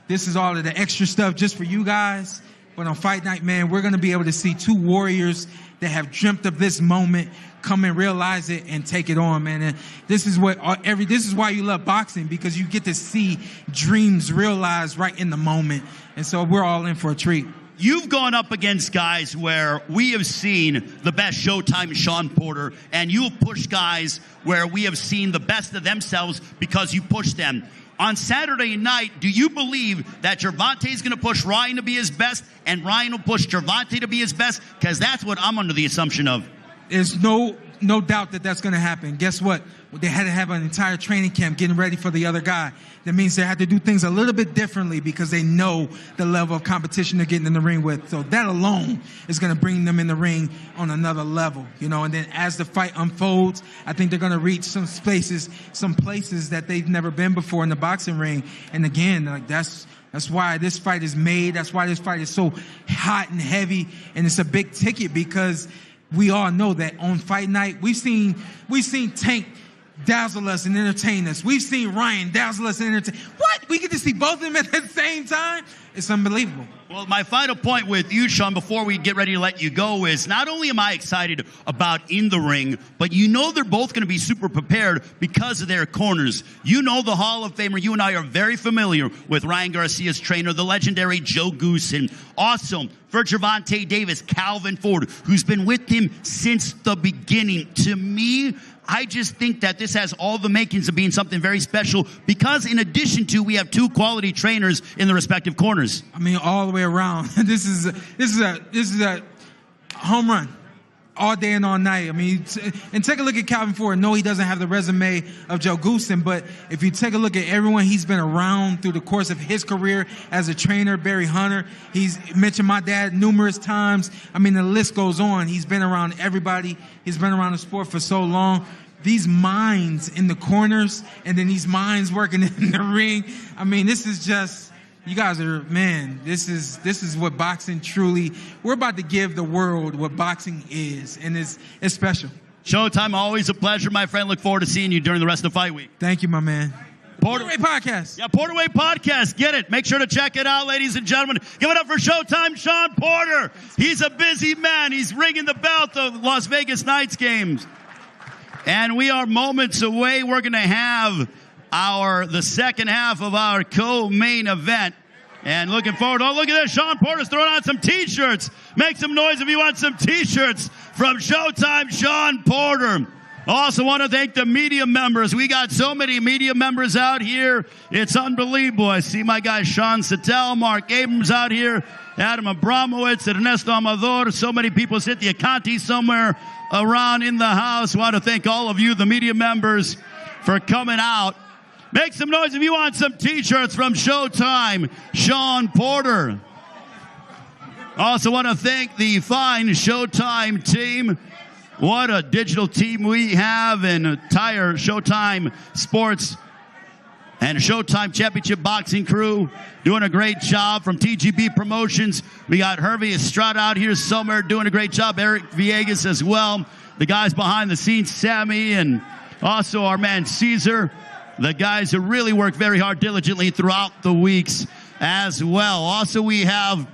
S12: This is all of the extra stuff just for you guys. But on fight night, man, we're going to be able to see two warriors that have dreamt of this moment come and realize it and take it on, man. And this is why you love boxing, because you get to see dreams realized right in the moment. And so we're all in for a treat.
S9: You've gone up against guys where we have seen the best Showtime Sean Porter, and you've pushed guys where we have seen the best of themselves because you pushed them. On Saturday night, do you believe that Gervonta is going to push Ryan to be his best and Ryan will push Gervonta to be his best? Because that's what I'm under the assumption of.
S12: There's no doubt that that's going to happen. Guess what? They had to have an entire training camp getting ready for the other guy. That means they had to do things a little bit differently because they know the level of competition they're getting in the ring with. So that alone is going to bring them in the ring on another level, you know. And then as the fight unfolds, I think they're going to reach some places that they've never been before in the boxing ring. And again, like that's why this fight is made. That's why this fight is so hot and heavy, and it's a big ticket because we all know that on fight night we've seen Tank dazzle us and entertain us. We've seen Ryan dazzle us and entertain. What? We get to see both of them at the same time? It's unbelievable.
S9: Well, my final point with you, Sean, before we get ready to let you go, is not only am I excited about in the ring, but you know they're both going to be super prepared because of their corners. You know the Hall of Famer. You and I are very familiar with Ryan Garcia's trainer, the legendary Joe Goose, and also for Gervonta Davis, Calvin Ford, who's been with him since the beginning. To me, I just think that this has all the makings of being something very special because in addition to, we have 2 quality trainers in the respective corners.
S12: I mean, all the way around. This is a home run. All day and all night. I mean, and take a look at Calvin Ford. No, he doesn't have the resume of Joe Gooston, but if you take a look at everyone he's been around through the course of his career as a trainer, Barry Hunter, he's mentioned my dad numerous times. I mean, the list goes on. He's been around everybody. He's been around the sport for so long. These minds in the corners and then these minds working in the ring. I mean, this is just... You guys are, man, this is what boxing truly, we're about to give the world what boxing is, and it's special.
S9: Showtime, always a pleasure, my friend. Look forward to seeing you during the rest of Fight Week.
S12: Thank you, my man.
S9: Porterweight
S12: Podcast.
S9: Yeah, Porterweight Podcast. Get it. Make sure to check it out, ladies and gentlemen. Give it up for Showtime, Sean Porter. He's a busy man. He's ringing the bell at the Las Vegas Knights games. And we are moments away. We're going to have the second half of our co-main event. And looking forward. Oh, look at this. Sean Porter's throwing on some T-shirts. Make some noise if you want some T-shirts from Showtime, Sean Porter. Also want to thank the media members. We got so many media members out here. It's unbelievable. I see my guy Sean Sattel, Mark Abrams out here, Adam Abramowitz, Ernesto Amador. So many people. Cynthia Conti somewhere around in the house. Want to thank all of you, the media members, for coming out. Make some noise if you want some T-shirts from Showtime, Sean Porter. Also want to thank the fine Showtime team. What a digital team we have, and entire Showtime Sports and Showtime Championship Boxing crew doing a great job from TGB Promotions. We got Hervey Estrada out here somewhere doing a great job. Eric Villegas as well. The guys behind the scenes, Sammy, and also our man Caesar. The guys who really work very hard diligently throughout the weeks as well. Also, we have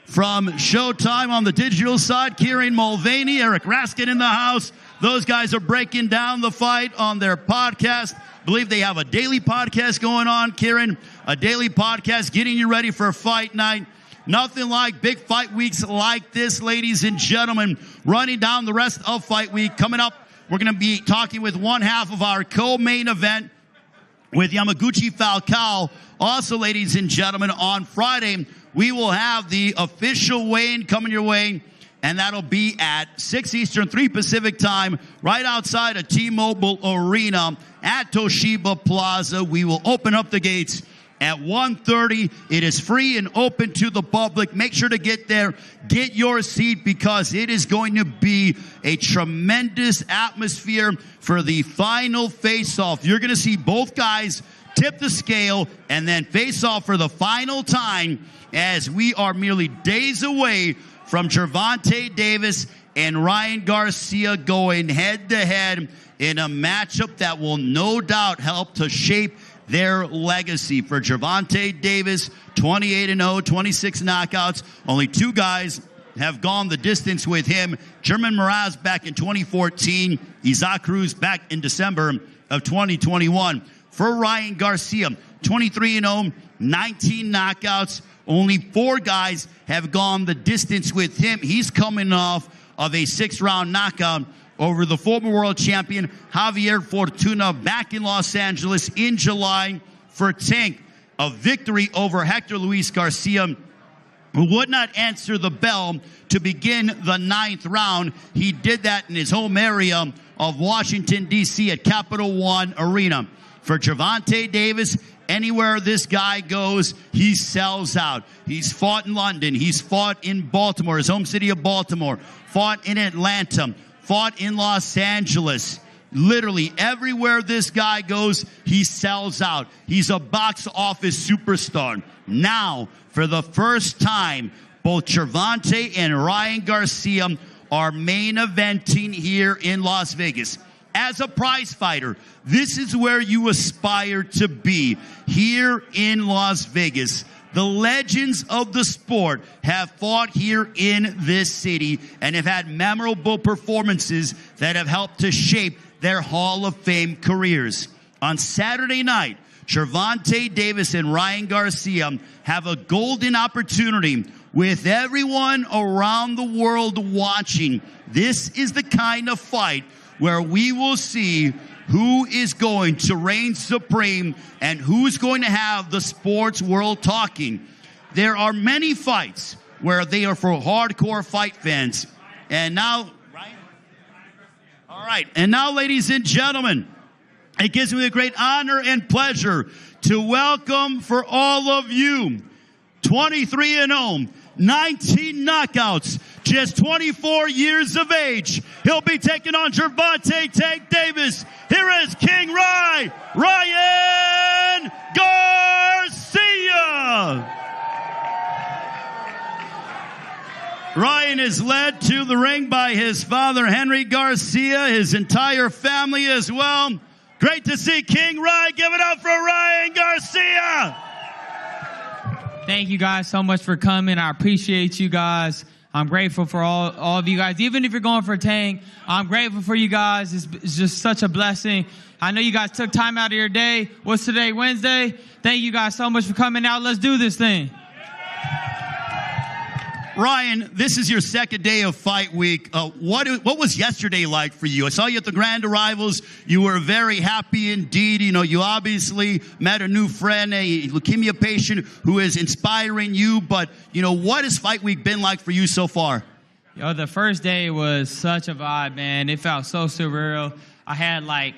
S9: from Showtime on the digital side, Kieran Mulvaney, Eric Raskin in the house. Those guys are breaking down the fight on their podcast. I believe they have a daily podcast going on, Kieran. A daily podcast getting you ready for fight night. Nothing like big fight weeks like this, ladies and gentlemen. Running down the rest of fight week. Coming up, we're going to be talking with one half of our co-main event with Yamaguchi Falcao. Also, ladies and gentlemen, on Friday, we will have the official weigh-in coming your way, and that'll be at 6 Eastern, 3 Pacific time, right outside of T-Mobile Arena at Toshiba Plaza. We will open up the gates at 1:30. It is free and open to the public. Make sure to get there, get your seat, because it is going to be a tremendous atmosphere for the final face-off. You're going to see both guys tip the scale and then face off for the final time, as we are merely days away from Gervonta Davis and Ryan Garcia going head-to-head in a matchup that will no doubt help to shape their legacy. For Gervonta Davis, 28-0, 26 knockouts. Only 2 guys have gone the distance with him. German Mraz back in 2014. Isaac Cruz back in December of 2021. For Ryan Garcia, 23-0, 19 knockouts. Only 4 guys have gone the distance with him. He's coming off of a 6-round knockout over the former world champion Javier Fortuna back in Los Angeles in July. For Tank, a victory over Hector Luis Garcia, who would not answer the bell to begin the 9th round. He did that in his home area of Washington, D.C. at Capital One Arena. For Gervonta Davis, anywhere this guy goes, he sells out. He's fought in London. He's fought in Baltimore, his home city of Baltimore. Fought in Atlanta. Fought in Los Angeles. Literally everywhere this guy goes, he sells out. He's a box office superstar. Now, for the first time, both Gervonta and Ryan Garcia are main eventing here in Las Vegas. As a prize fighter, this is where you aspire to be, here in Las Vegas. The legends of the sport have fought here in this city and have had memorable performances that have helped to shape their Hall of Fame careers. On Saturday night, Gervonta Davis and Ryan Garcia have a golden opportunity with everyone around the world watching. This is the kind of fight where we will see who is going to reign supreme and who's going to have the sports world talking. There are many fights where they are for hardcore fight fans. And now, Ryan? All right. And now, ladies and gentlemen, it gives me a great honor and pleasure to welcome for all of you, 23-0, 19 knockouts, just 24 years of age. He'll be taking on Gervonta Tank Davis. Here is King Ryan Garcia. Ryan is led to the ring by his father, Henry Garcia, his entire family as well. Great to see King Ryan. Give it up for Ryan Garcia.
S15: Thank you guys so much for coming. I appreciate you guys. I'm grateful for all of you guys. Even if you're going for Tank, I'm grateful for you guys. It's just such a blessing. I know you guys took time out of your day. What's today, Wednesday? Thank you guys so much for coming out. Let's do this thing.
S9: Ryan, this is your second day of fight week. What was yesterday like for you? I saw you at the Grand Arrivals. You were very happy indeed. You know, you obviously met a new friend, a leukemia patient who is inspiring you. But, you know, what has fight week been like for you so far?
S15: Yo, the first day was such a vibe, man. It felt so surreal. I had, like,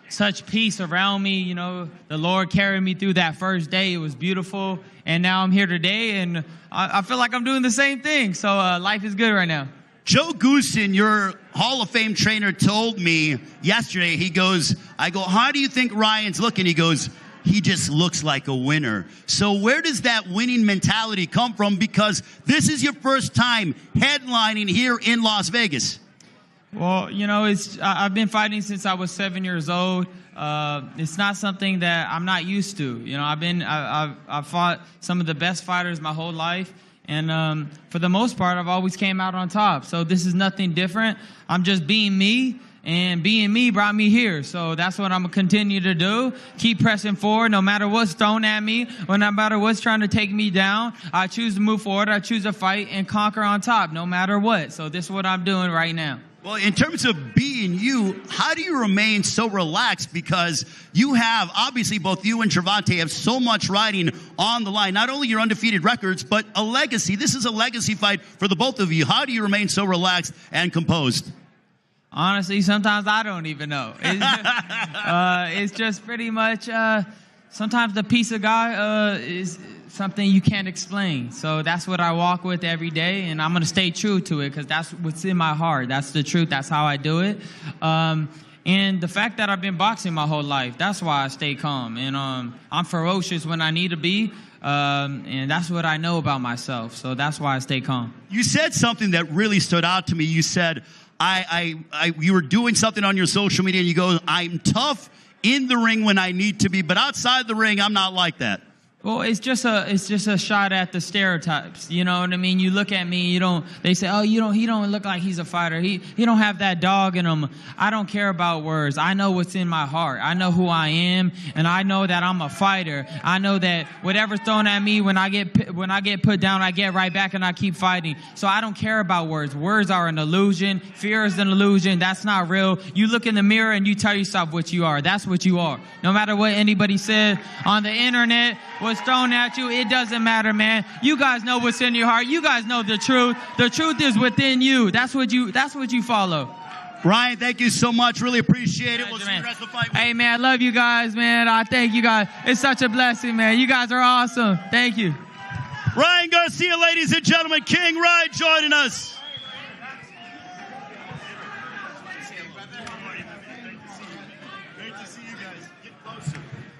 S15: such peace around me. You know, the Lord carried me through that first day. It was beautiful. And now I'm here today, and I feel like I'm doing the same thing. So life is good right now.
S9: Joe Goosen, your Hall of Fame trainer, told me yesterday, I go, how do you think Ryan's looking? He goes, he just looks like a winner. So where does that winning mentality come from? Because this is your first time headlining here in Las Vegas.
S15: Well, you know, I've been fighting since I was 7 years old. It's not something that I'm not used to. You know, I've fought some of the best fighters my whole life, and for the most part, I've always came out on top. So this is nothing different. I'm just being me, and being me brought me here. So that's what I'm gonna continue to do. Keep pressing forward, no matter what's thrown at me, or no matter what's trying to take me down. I choose to move forward. I choose to fight and conquer on top, no matter what. So this is what I'm doing right now.
S9: Well, in terms of being you, how do you remain so relaxed? Because you have, obviously, both you and Gervonta have so much riding on the line. Not only your undefeated records, but a legacy. This is a legacy fight for the both of you. How do you remain so relaxed and composed?
S15: Honestly, sometimes I don't even know. It's just pretty much, sometimes the peace of God is something you can't explain. So that's what I walk with every day, and I'm going to stay true to it because that's what's in my heart. That's the truth. That's how I do it. And the fact that I've been boxing my whole life, that's why I stay calm. And I'm ferocious when I need to be, and that's what I know about myself. So that's why I stay calm.
S9: You said something that really stood out to me. You said, you were doing something on your social media, and you go, I'm tough in the ring when I need to be, but outside the ring, I'm not like that.
S15: Well, it's just a shot at the stereotypes. You know what I mean? You look at me, they say, oh, he don't look like he's a fighter. He don't have that dog in him. I don't care about words. I know what's in my heart. I know who I am, and I know that I'm a fighter. I know that whatever's thrown at me, when I get put down, I get right back and I keep fighting. So I don't care about words. Words are an illusion. Fear is an illusion. That's not real. You look in the mirror and you tell yourself what you are. That's what you are. No matter what anybody said on the internet, what's thrown at you, it doesn't matter, man. You guys know what's in your heart. You guys know the truth. The truth is within you. That's what you follow.
S9: Ryan, thank you so much. Really appreciate it. We'll see you the rest of the fight.
S15: Hey, man, I love you guys, man. I thank you guys. It's such a blessing, man. You guys are awesome. Thank you.
S9: Ryan Garcia, ladies and gentlemen, King Ryan joining us.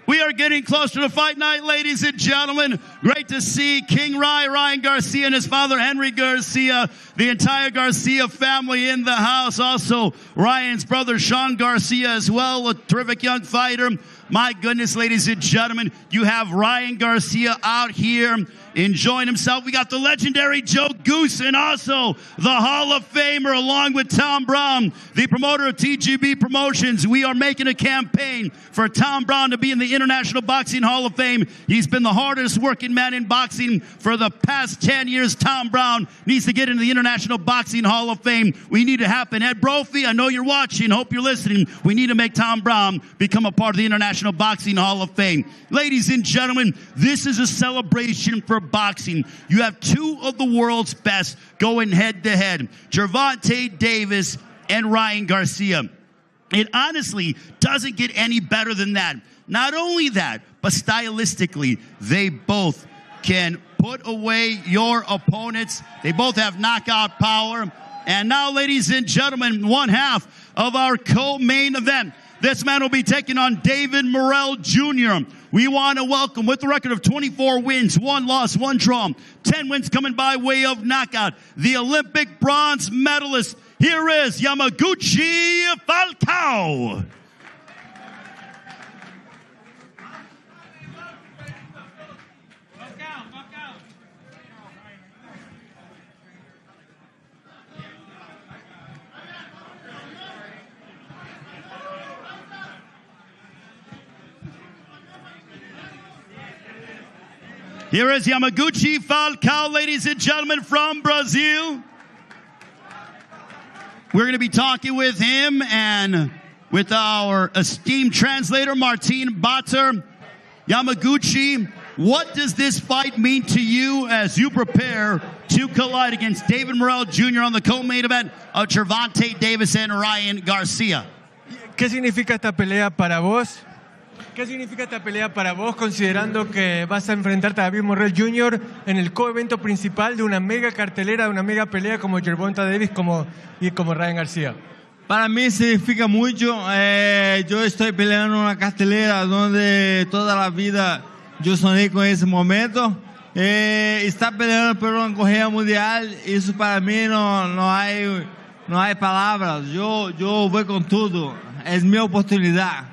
S9: We are getting closer to fight night, ladies and gentlemen. Great to see King Ryan Garcia, and his father, Henry Garcia, the entire Garcia family in the house. Also, Ryan's brother, Sean Garcia, as well, a terrific young fighter. My goodness, ladies and gentlemen, you have Ryan Garcia out here enjoying himself. We got the legendary Joe Goosen, also the Hall of Famer, along with Tom Brown, the promoter of TGB Promotions. We are making a campaign for Tom Brown to be in the International Boxing Hall of Fame. He's been the hardest working man in boxing for the past 10 years. Tom Brown needs to get into the International Boxing Hall of Fame. We need to happen. Ed Brophy, I know you're watching. Hope you're listening. We need to make Tom Brown become a part of the International Boxing Hall of Fame. Ladies and gentlemen, this is a celebration for boxing. You have two of the world's best going head-to-head. Gervonta Davis and Ryan Garcia. It honestly doesn't get any better than that. Not only that, but stylistically, they both can put away your opponents. They both have knockout power. And now, ladies and gentlemen, one half of our co-main event. This man will be taking on David Morrell Jr. We want to welcome, with a record of 24 wins, 1 loss, 1 draw, 10 wins coming by way of knockout, the Olympic bronze medalist. Here is Yamaguchi Falcao. Here is Yamaguchi Falcao, ladies and gentlemen, from Brazil. We're going to be talking with him and with our esteemed translator, Martin Batter. Yamaguchi, what does this fight mean to you as you prepare to collide against David Morrell Jr. on the co-main event of Gervonta Davis and Ryan Garcia?
S11: ¿Qué significa esta pelea para vos? ¿Qué significa esta pelea para vos, considerando que vas a enfrentarte a David Morrell Jr. en el co-evento principal de una mega cartelera, de una mega pelea como Gervonta Davis y como Ryan Garcia?
S16: Para mí significa mucho. Yo estoy peleando en una cartelera donde toda la vida yo soñé con ese momento. Estar peleando por una corrida mundial, eso para mí no hay palabras. Yo voy con todo. Es mi oportunidad.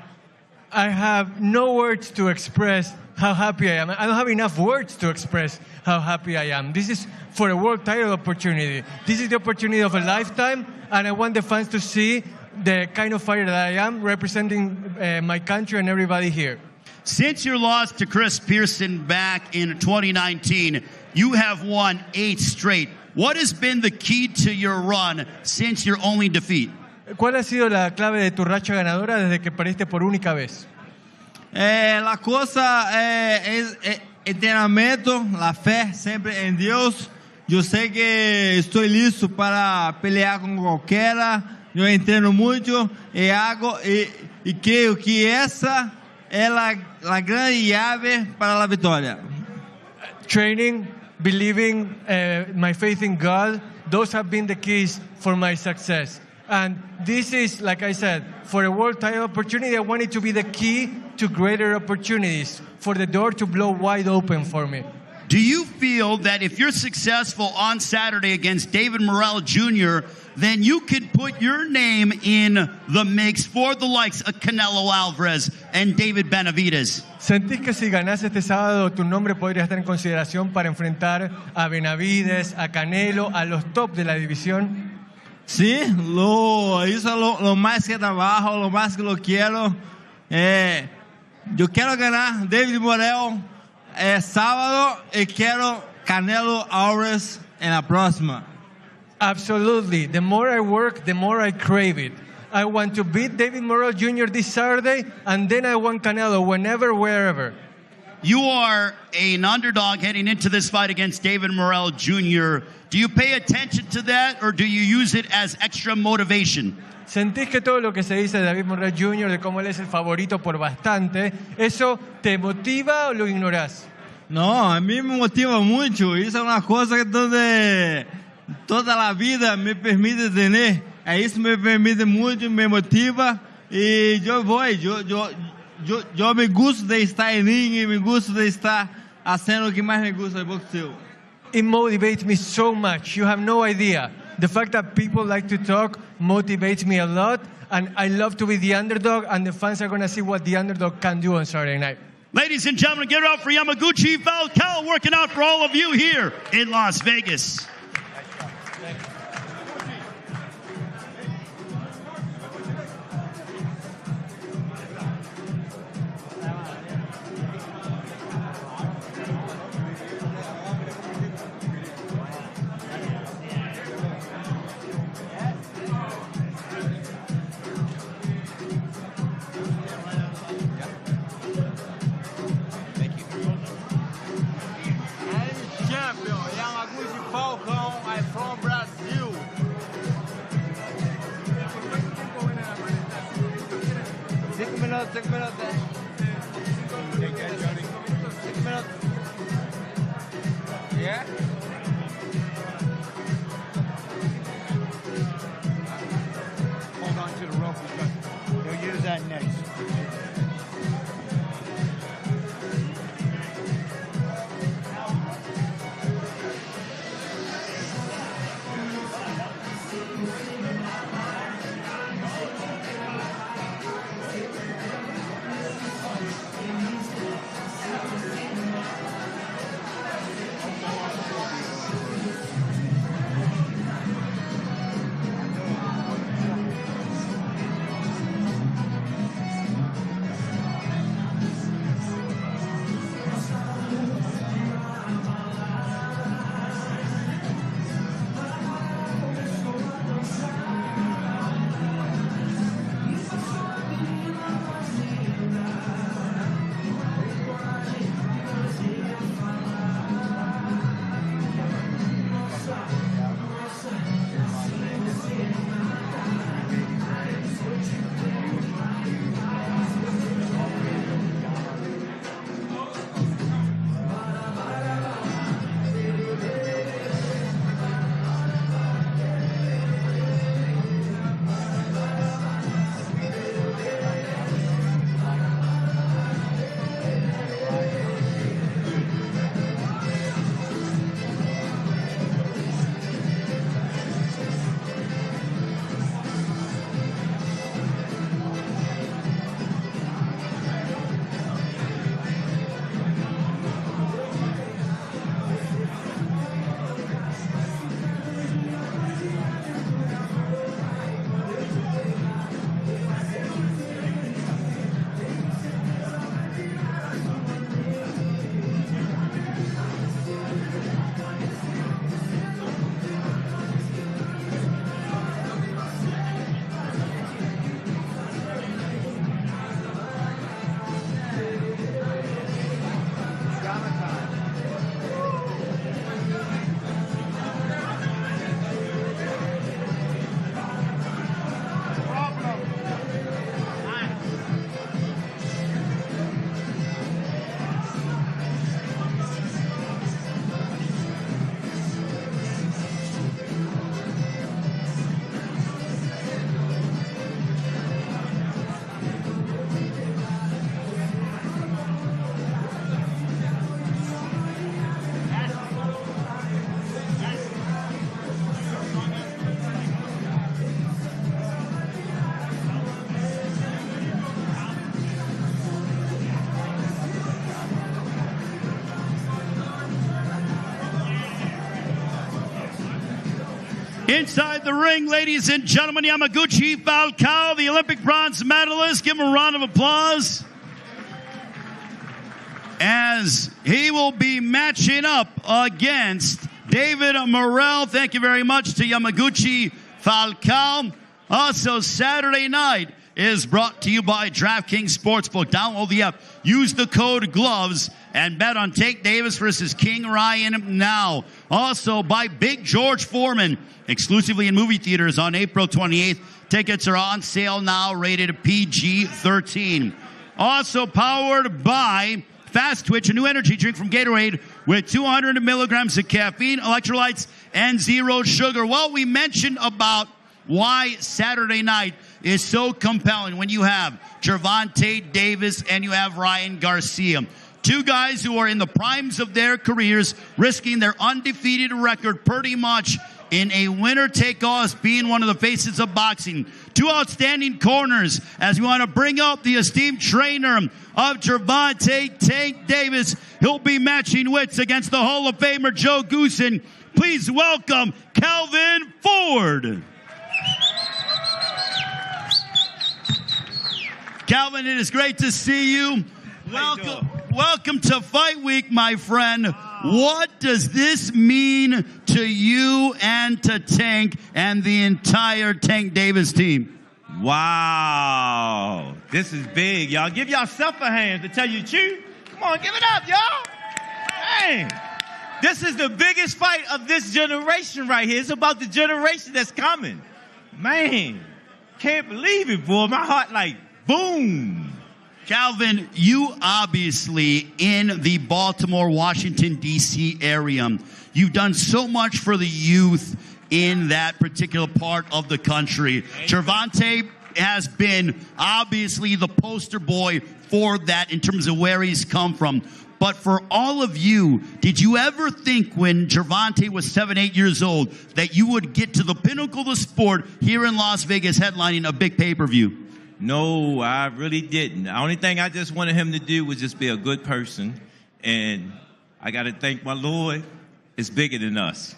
S11: I have no words to express how happy I am. I don't have enough words to express how happy I am. This is for a world title opportunity. This is the opportunity of a lifetime, and I want the fans to see the kind of fighter that I am, representing my country and everybody here.
S9: Since your loss to Chris Pearson back in 2019, you have won 8 straight. What has been the key to your run since your only defeat?
S11: ¿Cuál ha sido la clave de tu racha ganadora desde que perdiste por única vez?
S16: La cosa es entrenamiento, la fe siempre en Dios. Yo sé que estoy listo para pelear con cualquiera. Yo entreno mucho y hago y creo que esa es la gran llave para la victoria.
S11: Training, believing, my faith in God, those have been the keys for my success. And this is, like I said, for a world title opportunity, I want it to be the key to greater opportunities, for the door to blow wide open for me.
S9: Do you feel that if you're successful on Saturday against David Morrell Jr., then you could put your name in the mix for the likes of Canelo Alvarez and David Benavidez?
S11: ¿Sentís que si ganás este sábado tu nombre podría estar en consideración para enfrentar a Benavidez, a Canelo, a los top de la división?
S16: Sí, eso es lo más que trabajo, lo más que lo quiero. Yo quiero ganar David Morrell sábado y quiero Canelo Alvarez en la próxima.
S11: Absolutely. The more I work, the more I crave it. I want to beat David Morrell Jr. this Saturday, and then I want Canelo whenever, wherever.
S9: You are an underdog heading into this fight against David Morrell Jr. Do you pay attention to that, or do you use it as extra motivation?
S11: ¿Sentís que todo lo que se dice de David Morrell Jr., de cómo él es el favorito por bastante, eso te motiva o lo ignorás?
S16: No, a mí me motiva mucho. Eso es una cosa donde toda la vida me permite tener. Eso me permite mucho, me motiva y yo voy. Yo me gusta de estar en ring y me gusta de estar haciendo lo que más me gusta del boxeo.
S11: It motivates me so much. You have no idea. The fact that people like to talk motivates me a lot, and I love to be the underdog, and the fans are going to see what the underdog can do on Saturday night.
S9: Ladies and gentlemen, get it up for Yamaguchi Falcao, working out for all of you here in Las Vegas.
S16: I'm from Brazil. Take a minute. 6 minutes. Yeah? Hold on to the rope because he'll use that next.
S9: Inside the ring, ladies and gentlemen, Yamaguchi Falcao, the Olympic bronze medalist. Give him a round of applause. As he will be matching up against David Morrell. Thank you very much to Yamaguchi Falcao. Also, Saturday night is brought to you by DraftKings Sportsbook. Download the app, use the code GLOVES, and bet on Tank Davis versus King Ryan now. Also by Big George Foreman, exclusively in movie theaters on April 28th. Tickets are on sale now, rated PG-13. Also powered by Fast Twitch, a new energy drink from Gatorade with 200 milligrams of caffeine, electrolytes, and zero sugar. Well, we mentioned about why Saturday night is so compelling when you have Gervonta Davis and you have Ryan Garcia. Two guys who are in the primes of their careers, risking their undefeated record pretty much in a winner-take-all, being one of the faces of boxing. Two outstanding corners as we want to bring up the esteemed trainer of Gervonta, Tank Davis. He'll be matching wits against the Hall of Famer Joe Goosen. Please welcome Calvin Ford. Calvin, it is great to see you. Welcome to Fight Week, my friend. What does this mean to you and to Tank and the entire Tank Davis team?
S16: Wow. This is big, y'all. Give yourself a hand to tell you the truth. Come on, give it up, y'all. Hey.
S17: This is the biggest fight of this generation right here. It's about the generation that's coming. Man, can't believe it, boy. My heart like, boom.
S9: Calvin, you obviously in the Baltimore, Washington, D.C. area, you've done so much for the youth in that particular part of the country. Gervonta has been obviously the poster boy for that in terms of where he's come from. But for all of you, did you ever think when Gervonta was 7, 8 years old that you would get to the pinnacle of the sport here in Las Vegas headlining a big pay-per-view?
S17: No, I really didn't. The only thing I just wanted him to do was just be a good person. And I got to thank my Lord. It's bigger than us.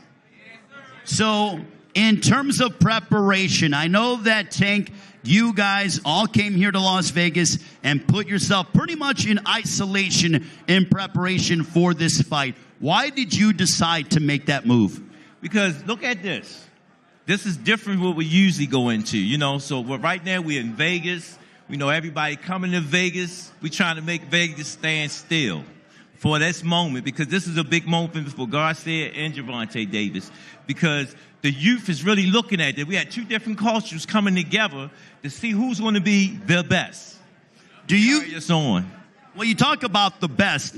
S9: So in terms of preparation, I know that, Tank, you guys all came here to Las Vegas and put yourself pretty much in isolation in preparation for this fight. Why did you decide to make that move?
S17: Because look at this. This is different what we usually go into, you know. So right now we're in Vegas. We know everybody coming to Vegas. We're trying to make Vegas stand still for this moment, because this is a big moment for Garcia and Gervonta Davis, because the youth is really looking at it. We had two different cultures coming together to see who's going to be the best.
S9: Do you?
S17: On.
S9: Well, you talk about the best.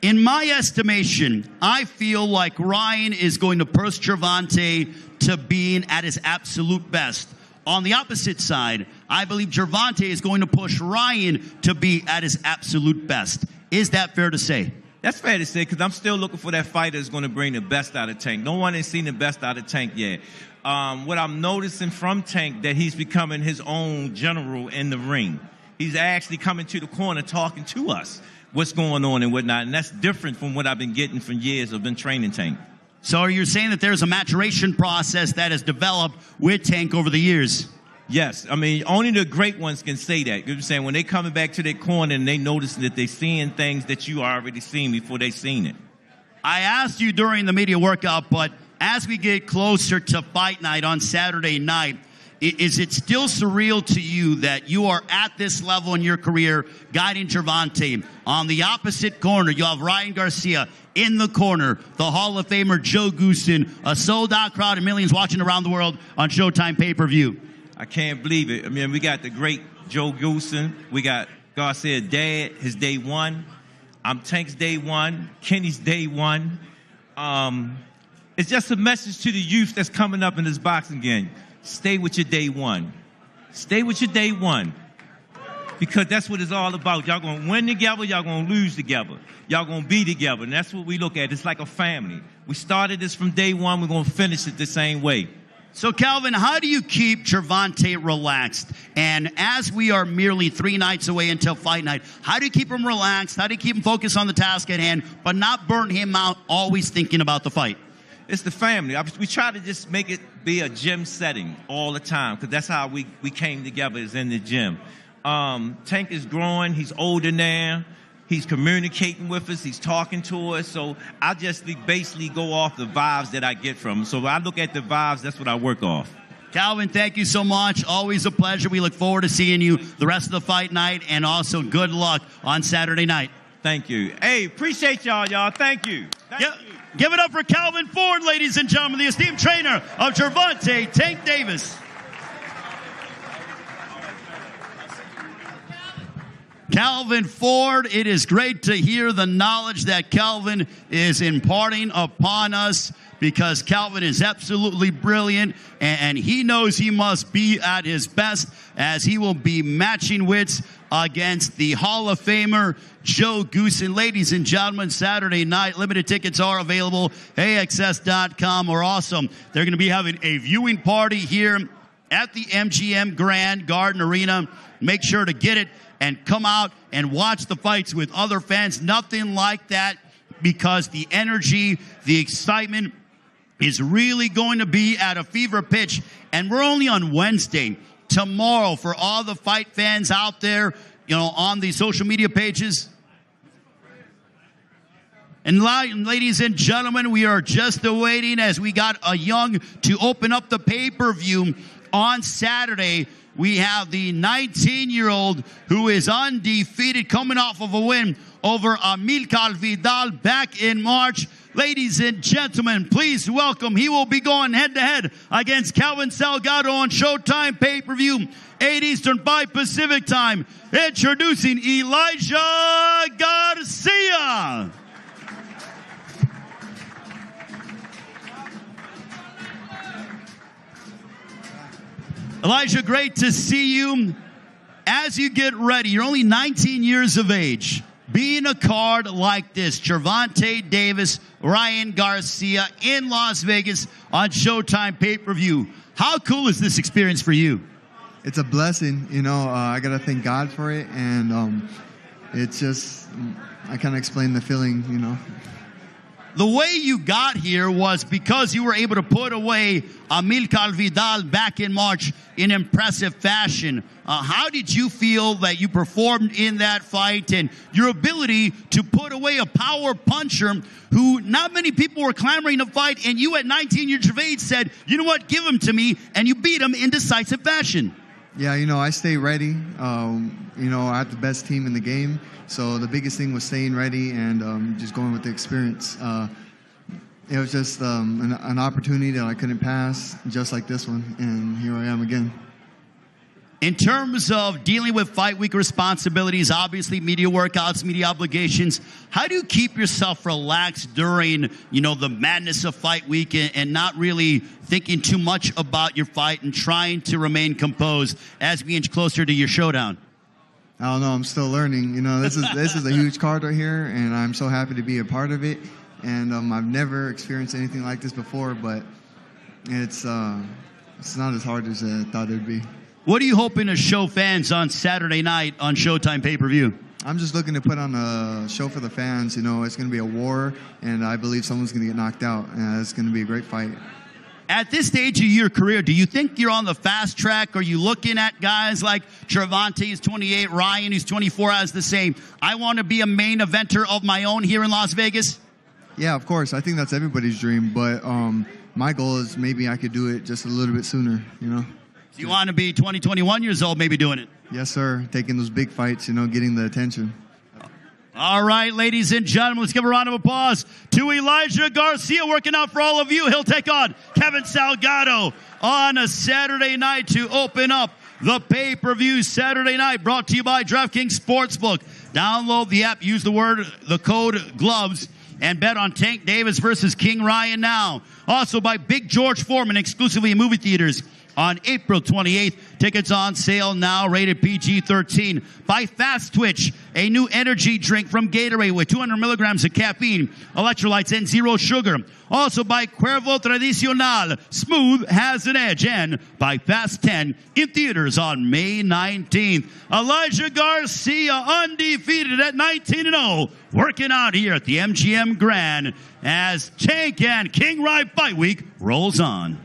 S9: In my estimation, I feel like Ryan is going to push Gervonta to being at his absolute best. On the opposite side, I believe Gervonta is going to push Ryan to be at his absolute best. Is that fair to say?
S17: That's fair to say, because I'm still looking for that fighter that's going to bring the best out of Tank. No one has seen the best out of Tank yet. What I'm noticing from Tank, that he's becoming his own general in the ring. He's actually coming to the corner talking to us, what's going on and whatnot. And that's different from what I've been getting for years of been training Tank.
S9: So you're saying that there's a maturation process that has developed with Tank over the years?
S17: Yes. I mean, only the great ones can say that. You know what I'm saying? When they coming back to their corner and they notice that they're seeing things that you already seen before they seen it.
S9: I asked you during the media workout, but as we get closer to fight night on Saturday night, is it still surreal to you that you are at this level in your career guiding Gervonta? On the opposite corner, you have Ryan Garcia. In the corner, the Hall of Famer Joe Goosen, a sold-out crowd and millions watching around the world on Showtime pay-per-view.
S17: I can't believe it. I mean, we got the great Joe Goosen. We got Garcia's dad, his day one. I'm Tank's day one. Kenny's day one. It's just a message to the youth that's coming up in this boxing game. Stay with your day one. Stay with your day one. Because that's what it's all about. Y'all going to win together. Y'all going to lose together. Y'all going to be together. And that's what we look at. It's like a family. We started this from day one. We're going to finish it the same way.
S9: So, Calvin, how do you keep Gervonta relaxed? And as we are merely 3 nights away until fight night, how do you keep him relaxed? How do you keep him focused on the task at hand, but not burn him out, always thinking about the fight?
S17: It's the family. We try to just make it be a gym setting all the time, because that's how we came together, is in the gym. Tank is growing. He's older now. He's communicating with us. He's talking to us. So I just basically go off the vibes that I get from him. So I look at the vibes. That's what I work off.
S9: Calvin, thank you so much. Always a pleasure. We look forward to seeing you the rest of the fight night, and also good luck on Saturday night.
S17: Thank you. Hey, appreciate y'all. Thank you. Thank you.
S9: Give it up for Calvin Ford, ladies and gentlemen, the esteemed trainer of Gervonta Tank Davis. Calvin Ford, it is great to hear the knowledge that Calvin is imparting upon us, because Calvin is absolutely brilliant, and he knows he must be at his best, as he will be matching wits against the Hall of Famer Joe Goosen. Ladies and gentlemen, Saturday night, limited tickets are available, AXS.com, or awesome. They're going to be having a viewing party here at the MGM Grand Garden Arena. Make sure to get it and come out and watch the fights with other fans. Nothing like that, because the energy, the excitement is really going to be at a fever pitch. And we're only on Wednesday. Tomorrow, for all the fight fans out there, you know, on the social media pages. And ladies and gentlemen, we are just awaiting, as we got a young to open up the pay-per-view on Saturday. we have the 19-year-old who is undefeated, coming off of a win over Amilcar Vidal back in March. Ladies and gentlemen, please welcome, he will be going head-to-head against Kelvin Salgado on Showtime pay-per-view, 8 Eastern, 5 Pacific time. Introducing Elijah Garcia. Elijah, great to see you. As you get ready, you're only 19 years of age. Being a card like this, Gervonta Davis, Ryan Garcia in Las Vegas on Showtime pay-per-view. How cool is this experience for you?
S18: It's a blessing, you know. I got to thank God for it, and it's just, I can't explain the feeling, you know.
S9: The way you got here was because you were able to put away Amilcar Vidal back in March in impressive fashion. How did you feel that you performed in that fight and your ability to put away a power puncher who not many people were clamoring to fight, and you at 19 years of age said, you know what, give him to me, and you beat him in decisive fashion?
S18: Yeah, you know, I stay ready. You know, I have the best team in the game. So the biggest thing was staying ready and just going with the experience. It was just an opportunity that I couldn't pass, just like this one, and here I am again.
S9: In terms of dealing with fight week responsibilities, obviously media workouts, media obligations, how do you keep yourself relaxed during, you know, the madness of fight week and not really thinking too much about your fight and trying to remain composed as we inch closer to your showdown?
S18: I don't know. I'm still learning. You know, this is a huge card right here, and I'm so happy to be a part of it. And I've never experienced anything like this before, but it's not as hard as I thought it would be.
S9: What are you hoping to show fans on Saturday night on Showtime pay-per-view?
S18: I'm just looking to put on a show for the fans. You know, it's going to be a war, and I believe someone's going to get knocked out. And it's going to be a great fight.
S9: At this stage of your career, do you think you're on the fast track? Are you looking at guys like Gervonta, who's 28, Ryan, who's 24, as the same, I want to be a main eventer of my own here in Las Vegas?
S18: Yeah, of course. I think that's everybody's dream. But my goal is maybe I could do it just a little bit sooner, you know.
S9: So you want to be 20, 21 years old maybe doing it?
S18: Yes, sir. Taking those big fights, you know, getting the attention.
S9: All right, ladies and gentlemen, let's give a round of applause to Elijah Garcia working out for all of you. He'll take on Kevin Salgado on a Saturday night to open up the pay-per-view Saturday night, brought to you by DraftKings Sportsbook. Download the app, use the code GLOVES, and bet on Tank Davis versus King Ryan now. Also by Big George Foreman, exclusively in movie theaters on April 28th. Tickets on sale now, rated PG-13. By Fast Twitch, a new energy drink from Gatorade with 200 milligrams of caffeine, electrolytes, and zero sugar. Also by Cuervo Tradicional, smooth has an edge. And by Fast 10, in theaters on May 19th. Elijah Garcia, undefeated at 19-0, working out here at the MGM Grand as Tank and King Ryan Fight Week rolls on.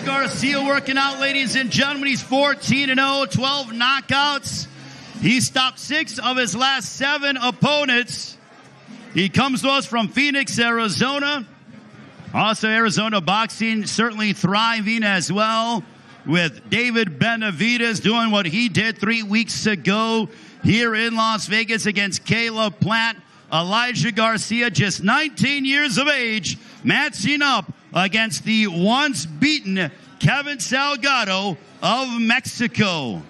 S9: Garcia working out, ladies and gentlemen. He's 14-0, 12 knockouts. He stopped 6 of his last 7 opponents. He comes to us from Phoenix, Arizona. Also, Arizona boxing certainly thriving as well, with David Benavidez doing what he did 3 weeks ago here in Las Vegas against Caleb Plant. Elijah Garcia, just 19 years of age, matching up against the once beaten Kevin Salgado of Mexico.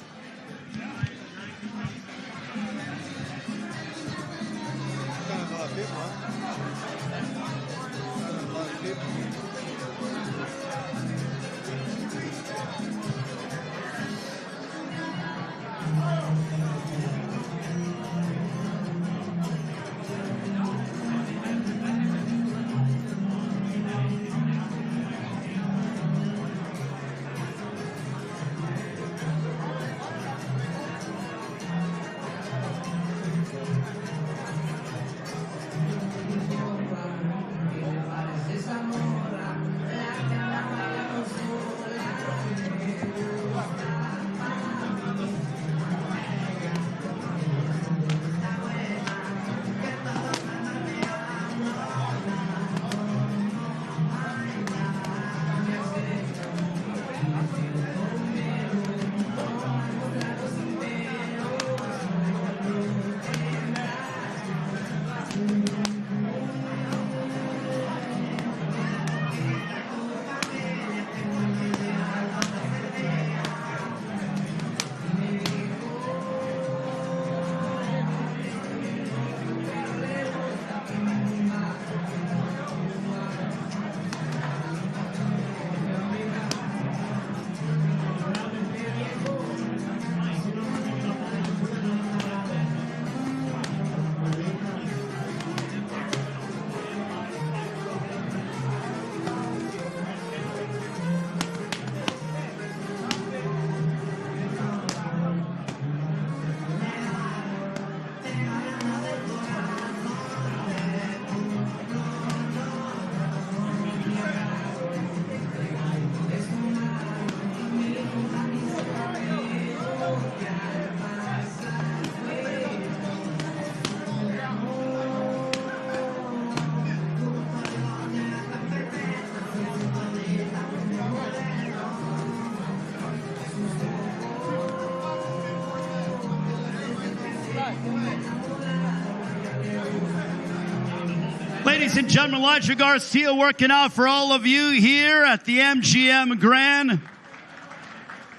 S9: Ladies and gentlemen, Elijah Garcia working out for all of you here at the MGM Grand.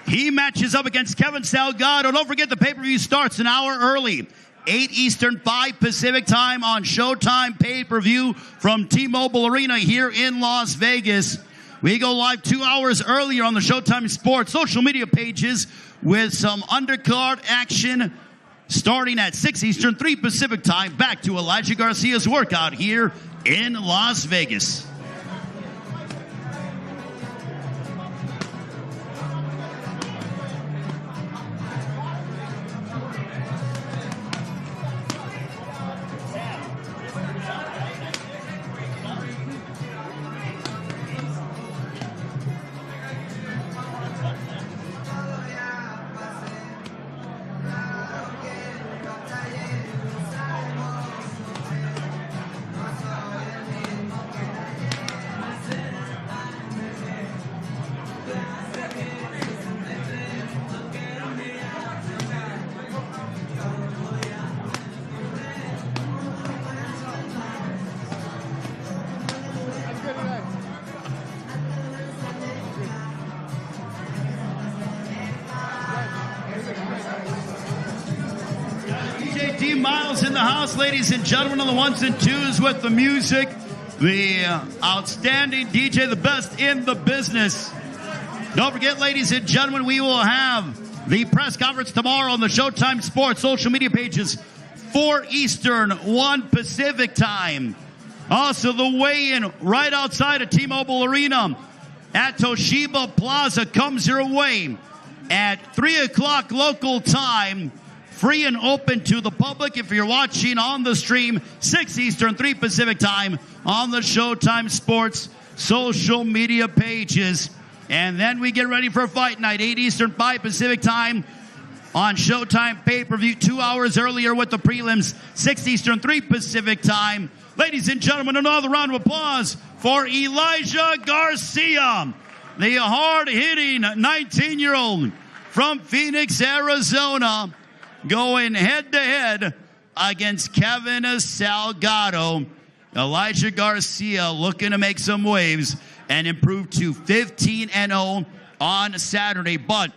S9: He matches up against Kevin Salgado. Don't forget the pay-per-view starts an hour early. 8 Eastern, 5 Pacific time on Showtime pay-per-view from T-Mobile Arena here in Las Vegas. We go live 2 hours earlier on the Showtime Sports social media pages with some undercard action starting at 6 Eastern, 3 Pacific time. Back to Elijah Garcia's workout here in Las Vegas. Miles in the house, ladies and gentlemen, on the ones and twos with the music. The outstanding DJ, the best in the business. Don't forget, ladies and gentlemen, we will have the press conference tomorrow on the Showtime Sports social media pages, 4 Eastern, 1 Pacific time. Also, the weigh-in right outside of T-Mobile Arena at Toshiba Plaza comes your way at 3 o'clock local time. Free and open to the public if you're watching on the stream, 6 Eastern, 3 Pacific time on the Showtime Sports social media pages. And then we get ready for Fight Night, 8 Eastern, 5 Pacific time. on Showtime pay-per-view 2 hours earlier with the prelims, 6 Eastern, 3 Pacific time. Ladies and gentlemen, another round of applause for Elijah Garcia, the hard-hitting 19-year-old from Phoenix, Arizona, going head-to-head against Kevin Salgado. Elijah Garcia looking to make some waves and improve to 15-0 on Saturday, but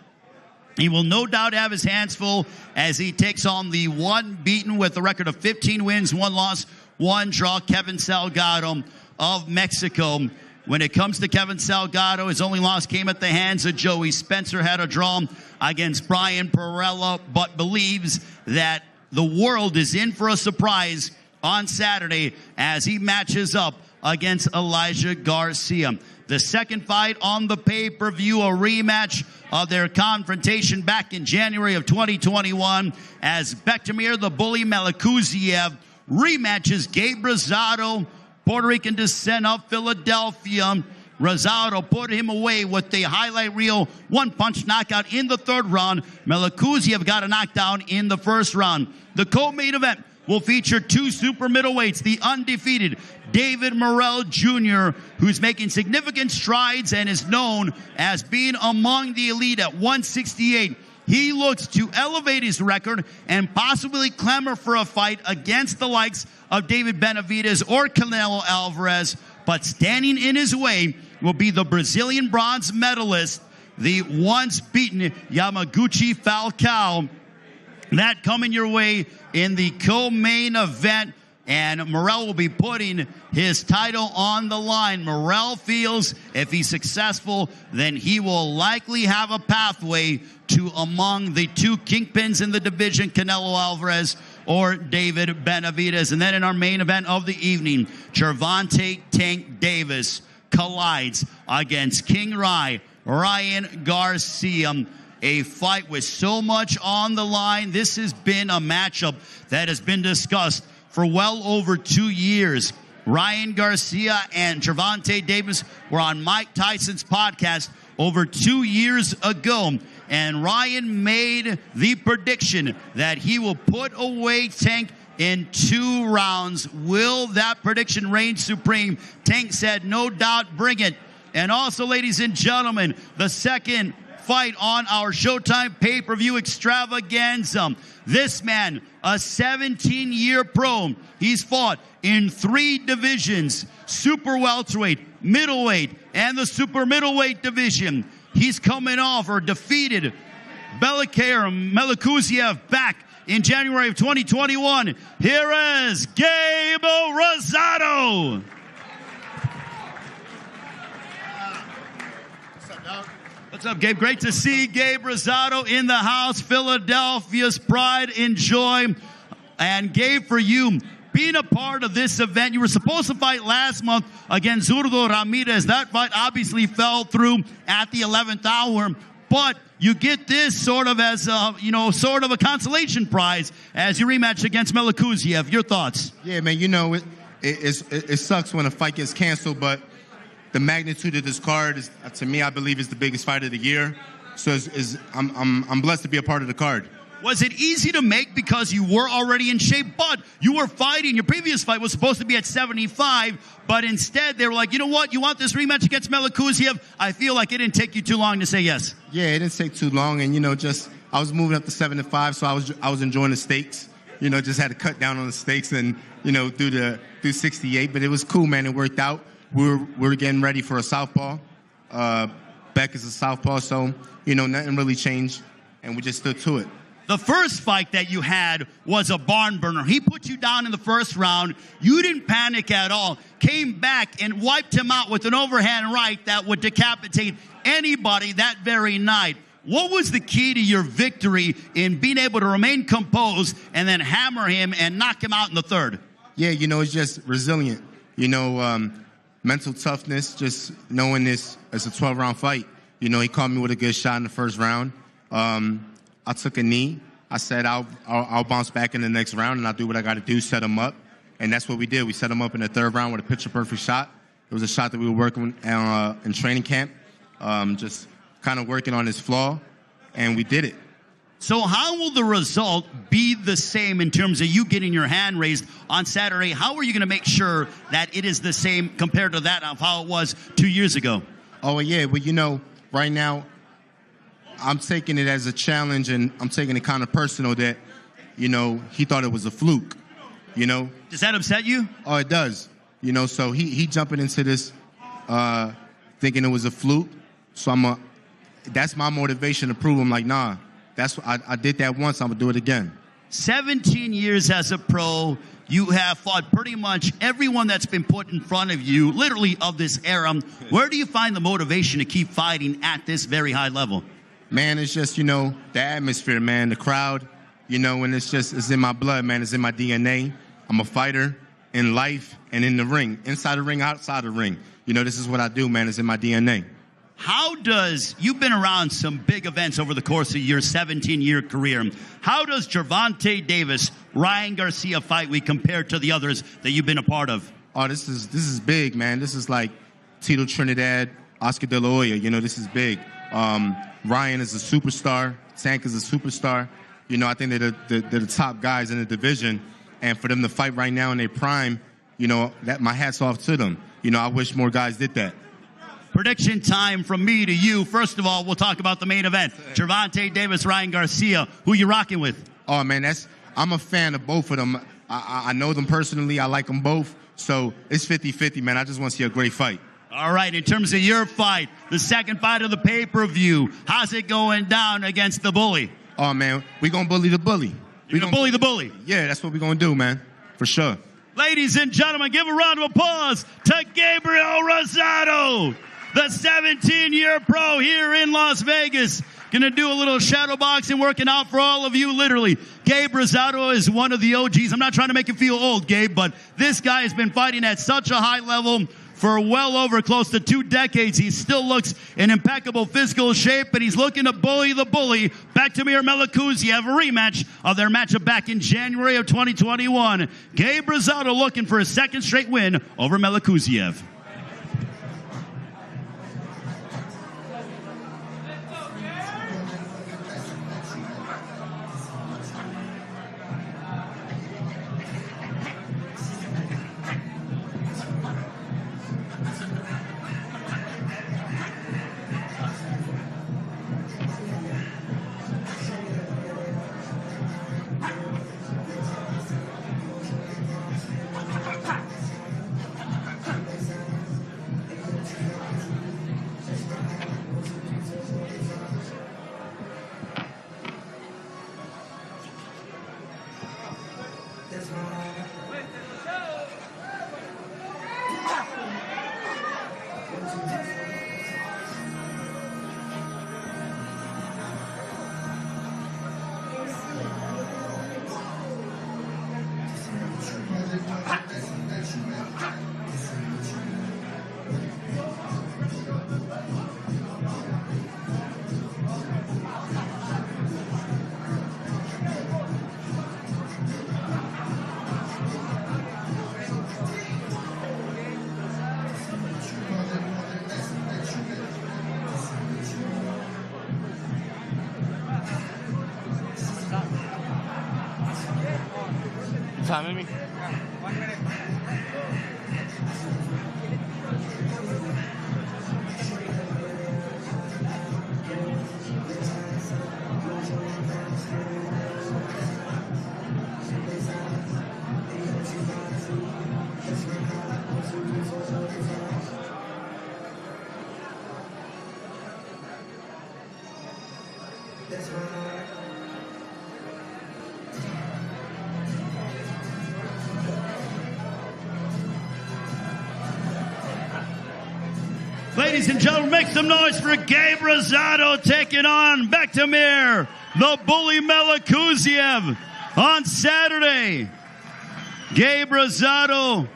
S9: he will no doubt have his hands full as he takes on the unbeaten with a record of 15 wins, 1 loss, 1 draw, Kevin Salgado of Mexico. When it comes to Kevin Salgado, his only loss came at the hands of Joey Spencer, had a draw against Brian Perella, but believes that the world is in for a surprise on Saturday as he matches up against Elijah Garcia. The second fight on the pay-per-view, a rematch of their confrontation back in January of 2021 as Bektamir the Bully Melikuziev rematches Gabe Rosado, Puerto Rican descent of Philadelphia. Rosado put him away with the highlight reel one-punch knockout in the 3rd round. Melikuziev got a knockdown in the 1st round. The co-main event will feature 2 super middleweights, the undefeated David Morrell Jr., who's making significant strides and is known as being among the elite at 168. He looks to elevate his record and possibly clamor for a fight against the likes of David Benavidez or Canelo Alvarez, but standing in his way will be the Brazilian bronze medalist, the once beaten Yamaguchi Falcao. That coming your way in the co-main event, and Morrell will be putting his title on the line. Morrell feels if he's successful, then he will likely have a pathway to among the 2 kingpins in the division, Canelo Alvarez or David Benavidez. And then in our main event of the evening, Gervonta Tank Davis collides against King Ryan Garcia. A fight with so much on the line. This has been a matchup that has been discussed for well over 2 years. Ryan Garcia and Gervonta Davis were on Mike Tyson's podcast over 2 years ago, and Ryan made the prediction that he will put away Tank in 2 rounds. Will that prediction reign supreme? Tank said, no doubt, bring it. And also, ladies and gentlemen, the second fight on our Showtime pay-per-view extravaganza. This man, a 17-year pro. He's fought in 3 divisions, super welterweight, middleweight, and the super middleweight division. He's coming off or defeated Bektamir Melikuziev back in January of 2021. Here is Gabe Rosado. What's up, Gabe? Great to see Gabe Rosado in the house. Philadelphia's pride and joy. And Gabe, for you, being a part of this event, you were supposed to fight last month against Zurdo Ramirez. That fight obviously fell through at the 11th hour. But you get this sort of as a, sort of a consolation prize as you rematch against Melikuziev. Your thoughts?
S19: Yeah, man, it sucks when a fight gets canceled, but the magnitude of this card is, to me, I believe, is the biggest fight of the year. So I'm blessed to be a part of the card.
S9: Was it easy to make because you were already in shape, but you were fighting? Your previous fight was supposed to be at 75, but instead they were like, you know what? You want this rematch against Melikuziev? I feel like it didn't take you too long to say yes.
S19: Yeah, it didn't take too long, and I was moving up to 75, so I was enjoying the stakes. Just had to cut down on the stakes and do 68, but it was cool, man. It worked out. We're getting ready for a southpaw. Beck is a southpaw, so nothing really changed, and we just stood to it.
S9: The first fight that you had was a barn burner. He put you down in the 1st round. You didn't panic at all. Came back and wiped him out with an overhand right that would decapitate anybody that very night. What was the key to your victory in being able to remain composed and then hammer him and knock him out in the 3rd?
S19: Yeah, it's just resilient. Mental toughness, just knowing this as a 12-round fight. He caught me with a good shot in the 1st round. I took a knee. I said I'll bounce back in the next round, and I'll do what I got to do, set him up. And that's what we did. We set him up in the 3rd round with a picture-perfect shot. It was a shot that we were working in training camp, just kind of working on his flaw, and we did it.
S9: So how will the result be the same in terms of you getting your hand raised on Saturday? How are you going to make sure that it is the same compared to that of how it was 2 years ago?
S19: Oh, yeah. Well, you know, right now, I'm taking it as a challenge, and I'm taking it kind of personal that, you know, he thought it was a fluke, you know.
S9: Does that upset you?
S19: Oh, it does. You know, so he jumping into this thinking it was a fluke. So that's my motivation to prove him, like, nah, I did that once, I'm going to do it again.
S9: 17 years as a pro, you have fought pretty much everyone that's been put in front of you, literally of this era. Where do you find the motivation to keep fighting at this very high level?
S19: Man, it's just, you know, the atmosphere, man, the crowd, you know, and it's in my blood, man. It's in my DNA. I'm a fighter in life and in the ring, inside the ring, outside the ring. You know, this is what I do, man. It's in my DNA.
S9: You've been around some big events over the course of your 17-year career. How does Gervonta Davis, Ryan Garcia fight week compare to the others that you've been a part of?
S19: Oh, this is big, man. This is like Tito Trinidad, Oscar De La Hoya. You know, this is big. Ryan is a superstar. Tank is a superstar. You know, I think they're the top guys in the division. And for them to fight right now in their prime, you know, my hat's off to them. You know, I wish more guys did that.
S9: Prediction time from me to you. First of all, we'll talk about the main event. Gervonta Davis, Ryan Garcia. Who you rocking with?
S19: Oh, man, I'm a fan of both of them. I know them personally. I like them both. So it's 50-50, man. I just want to see a great fight.
S9: All right, in terms of your fight, the second fight of the pay-per-view, how's it going down against the bully?
S19: Oh, man, we going to bully the bully.
S9: You're going to bully the bully?
S19: Yeah, that's what we're going to do, man, for sure.
S9: Ladies and gentlemen, give a round of applause to Gabriel Rosado, the 17-year pro here in Las Vegas. Gonna do a little shadow boxing, working out for all of you, literally. Gabe Rosado is one of the OGs. I'm not trying to make you feel old, Gabe, but this guy has been fighting at such a high level for well over close to 2 decades. He still looks in impeccable physical shape, and he's looking to bully the bully. Bektemir Melikuziev, a rematch of their matchup back in January of 2021. Gabe Rosado looking for a second straight win over Melikuziev.
S6: Timing me?
S9: Ladies and gentlemen, make some noise for Gabe Rosado taking on Bektemir, the bully Melikuziev, on Saturday. Gabe Rosado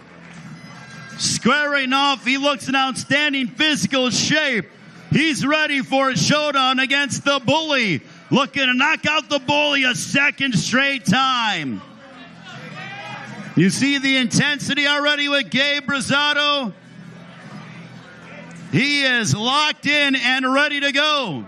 S9: squaring off. He looks in outstanding physical shape. He's ready for a showdown against the bully, looking to knock out the bully a second straight time. You see the intensity already with Gabe Rosado. He is locked in and ready to go.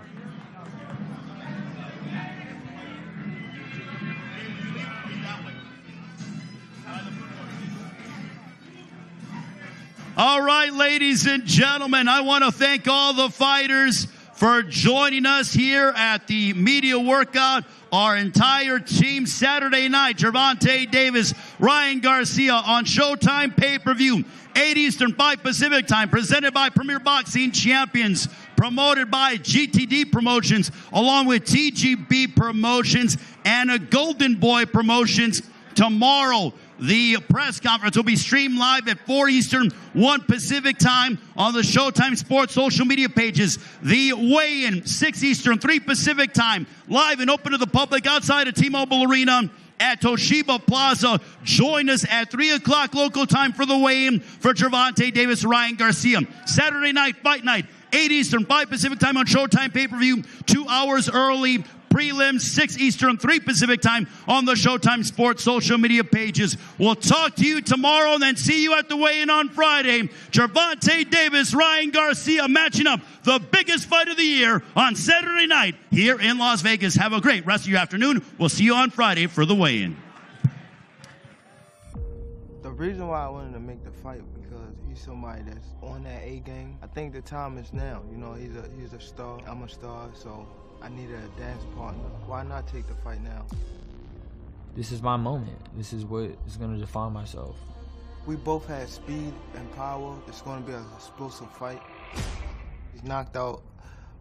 S9: All right, ladies and gentlemen, I want to thank all the fighters for joining us here at the media workout. Our entire team Saturday night, Gervonta Davis, Ryan Garcia on Showtime pay-per-view, 8 Eastern, 5 Pacific time, presented by Premier Boxing Champions, promoted by GTD Promotions, along with TGB Promotions and a Golden Boy Promotions. Tomorrow, the press conference will be streamed live at 4 Eastern, 1 Pacific time on the Showtime Sports social media pages. The weigh-in, 6 Eastern, 3 Pacific time, live and open to the public outside of T-Mobile Arena at Toshiba Plaza. Join us at 3 o'clock local time for the weigh-in for Gervonta Davis, Ryan Garcia. Saturday night, fight night, 8 Eastern, 5 Pacific time on Showtime pay-per-view, 2 hours early. Prelims, 6 Eastern, 3 Pacific time on the Showtime Sports social media pages. We'll talk to you tomorrow and then see you at the weigh-in on Friday. Gervonta Davis, Ryan Garcia matching up the biggest fight of the year on Saturday night here in Las Vegas. Have a great rest of your afternoon. We'll see you on Friday for the weigh-in.
S6: The reason why I wanted to make the fight because he's somebody that's on that A game. I think the time is now. You know, he's a star. I'm a star, so I needed a dance partner. Why not take the fight now?
S7: This is my moment. This is what is going to define myself.
S6: We both had speed and power. It's going to be an explosive fight. He's knocked out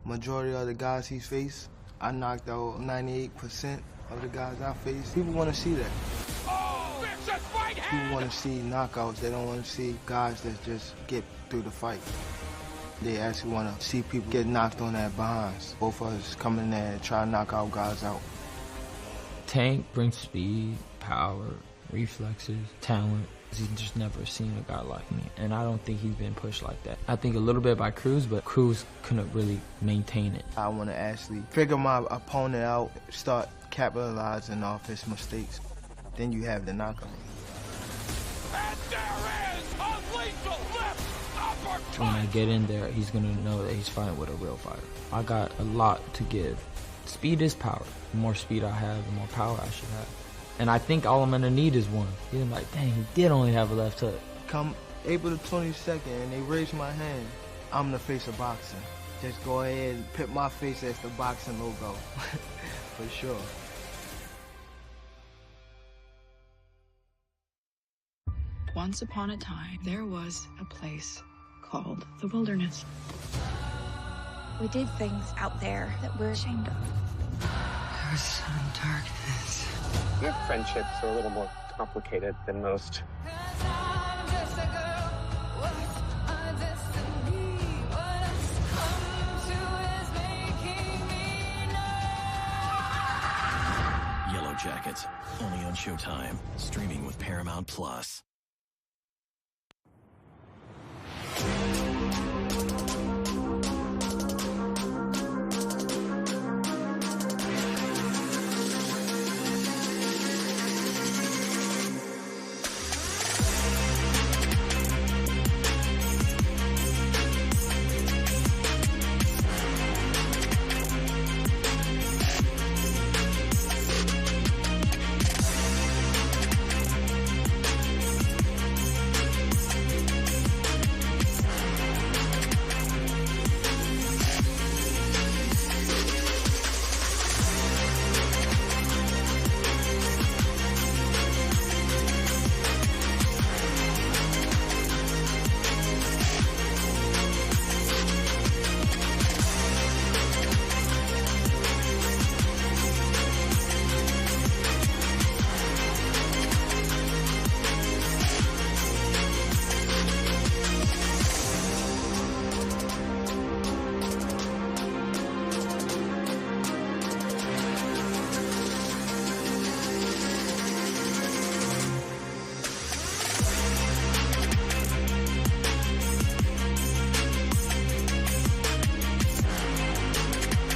S6: majority of the guys he's faced. I knocked out 98% of the guys I faced. People want to see that. People want to see knockouts. They don't want to see guys that just get through the fight. They actually want to see people get knocked on their behinds. Both of us come in there and try to knock our guys out.
S7: Tank brings speed, power, reflexes, talent. He's just never seen a guy like me, and I don't think he's been pushed like that. I think a little bit by Cruz, but Cruz couldn't really maintain it.
S6: I want to actually figure my opponent out, start capitalizing off his mistakes. Then you have the knockout.
S8: And there is a lethal left uppercut.
S7: When I get in there, he's going to know that he's fighting with a real fighter. I got a lot to give. Speed is power. The more speed I have, the more power I should have. And I think all I'm going to need is one. He's like, dang, he did only have a left hook.
S6: Come April the 22nd and they raise my hand, I'm the face of boxing. Just go ahead and put my face as the boxing logo. For sure.
S1: Once upon a time, there was a place called the wilderness.
S2: We did things out there that we're ashamed of.
S3: There was some darkness.
S4: Your friendships are a little more complicated than most.
S5: Yellow Jackets, only on Showtime, streaming with Paramount Plus.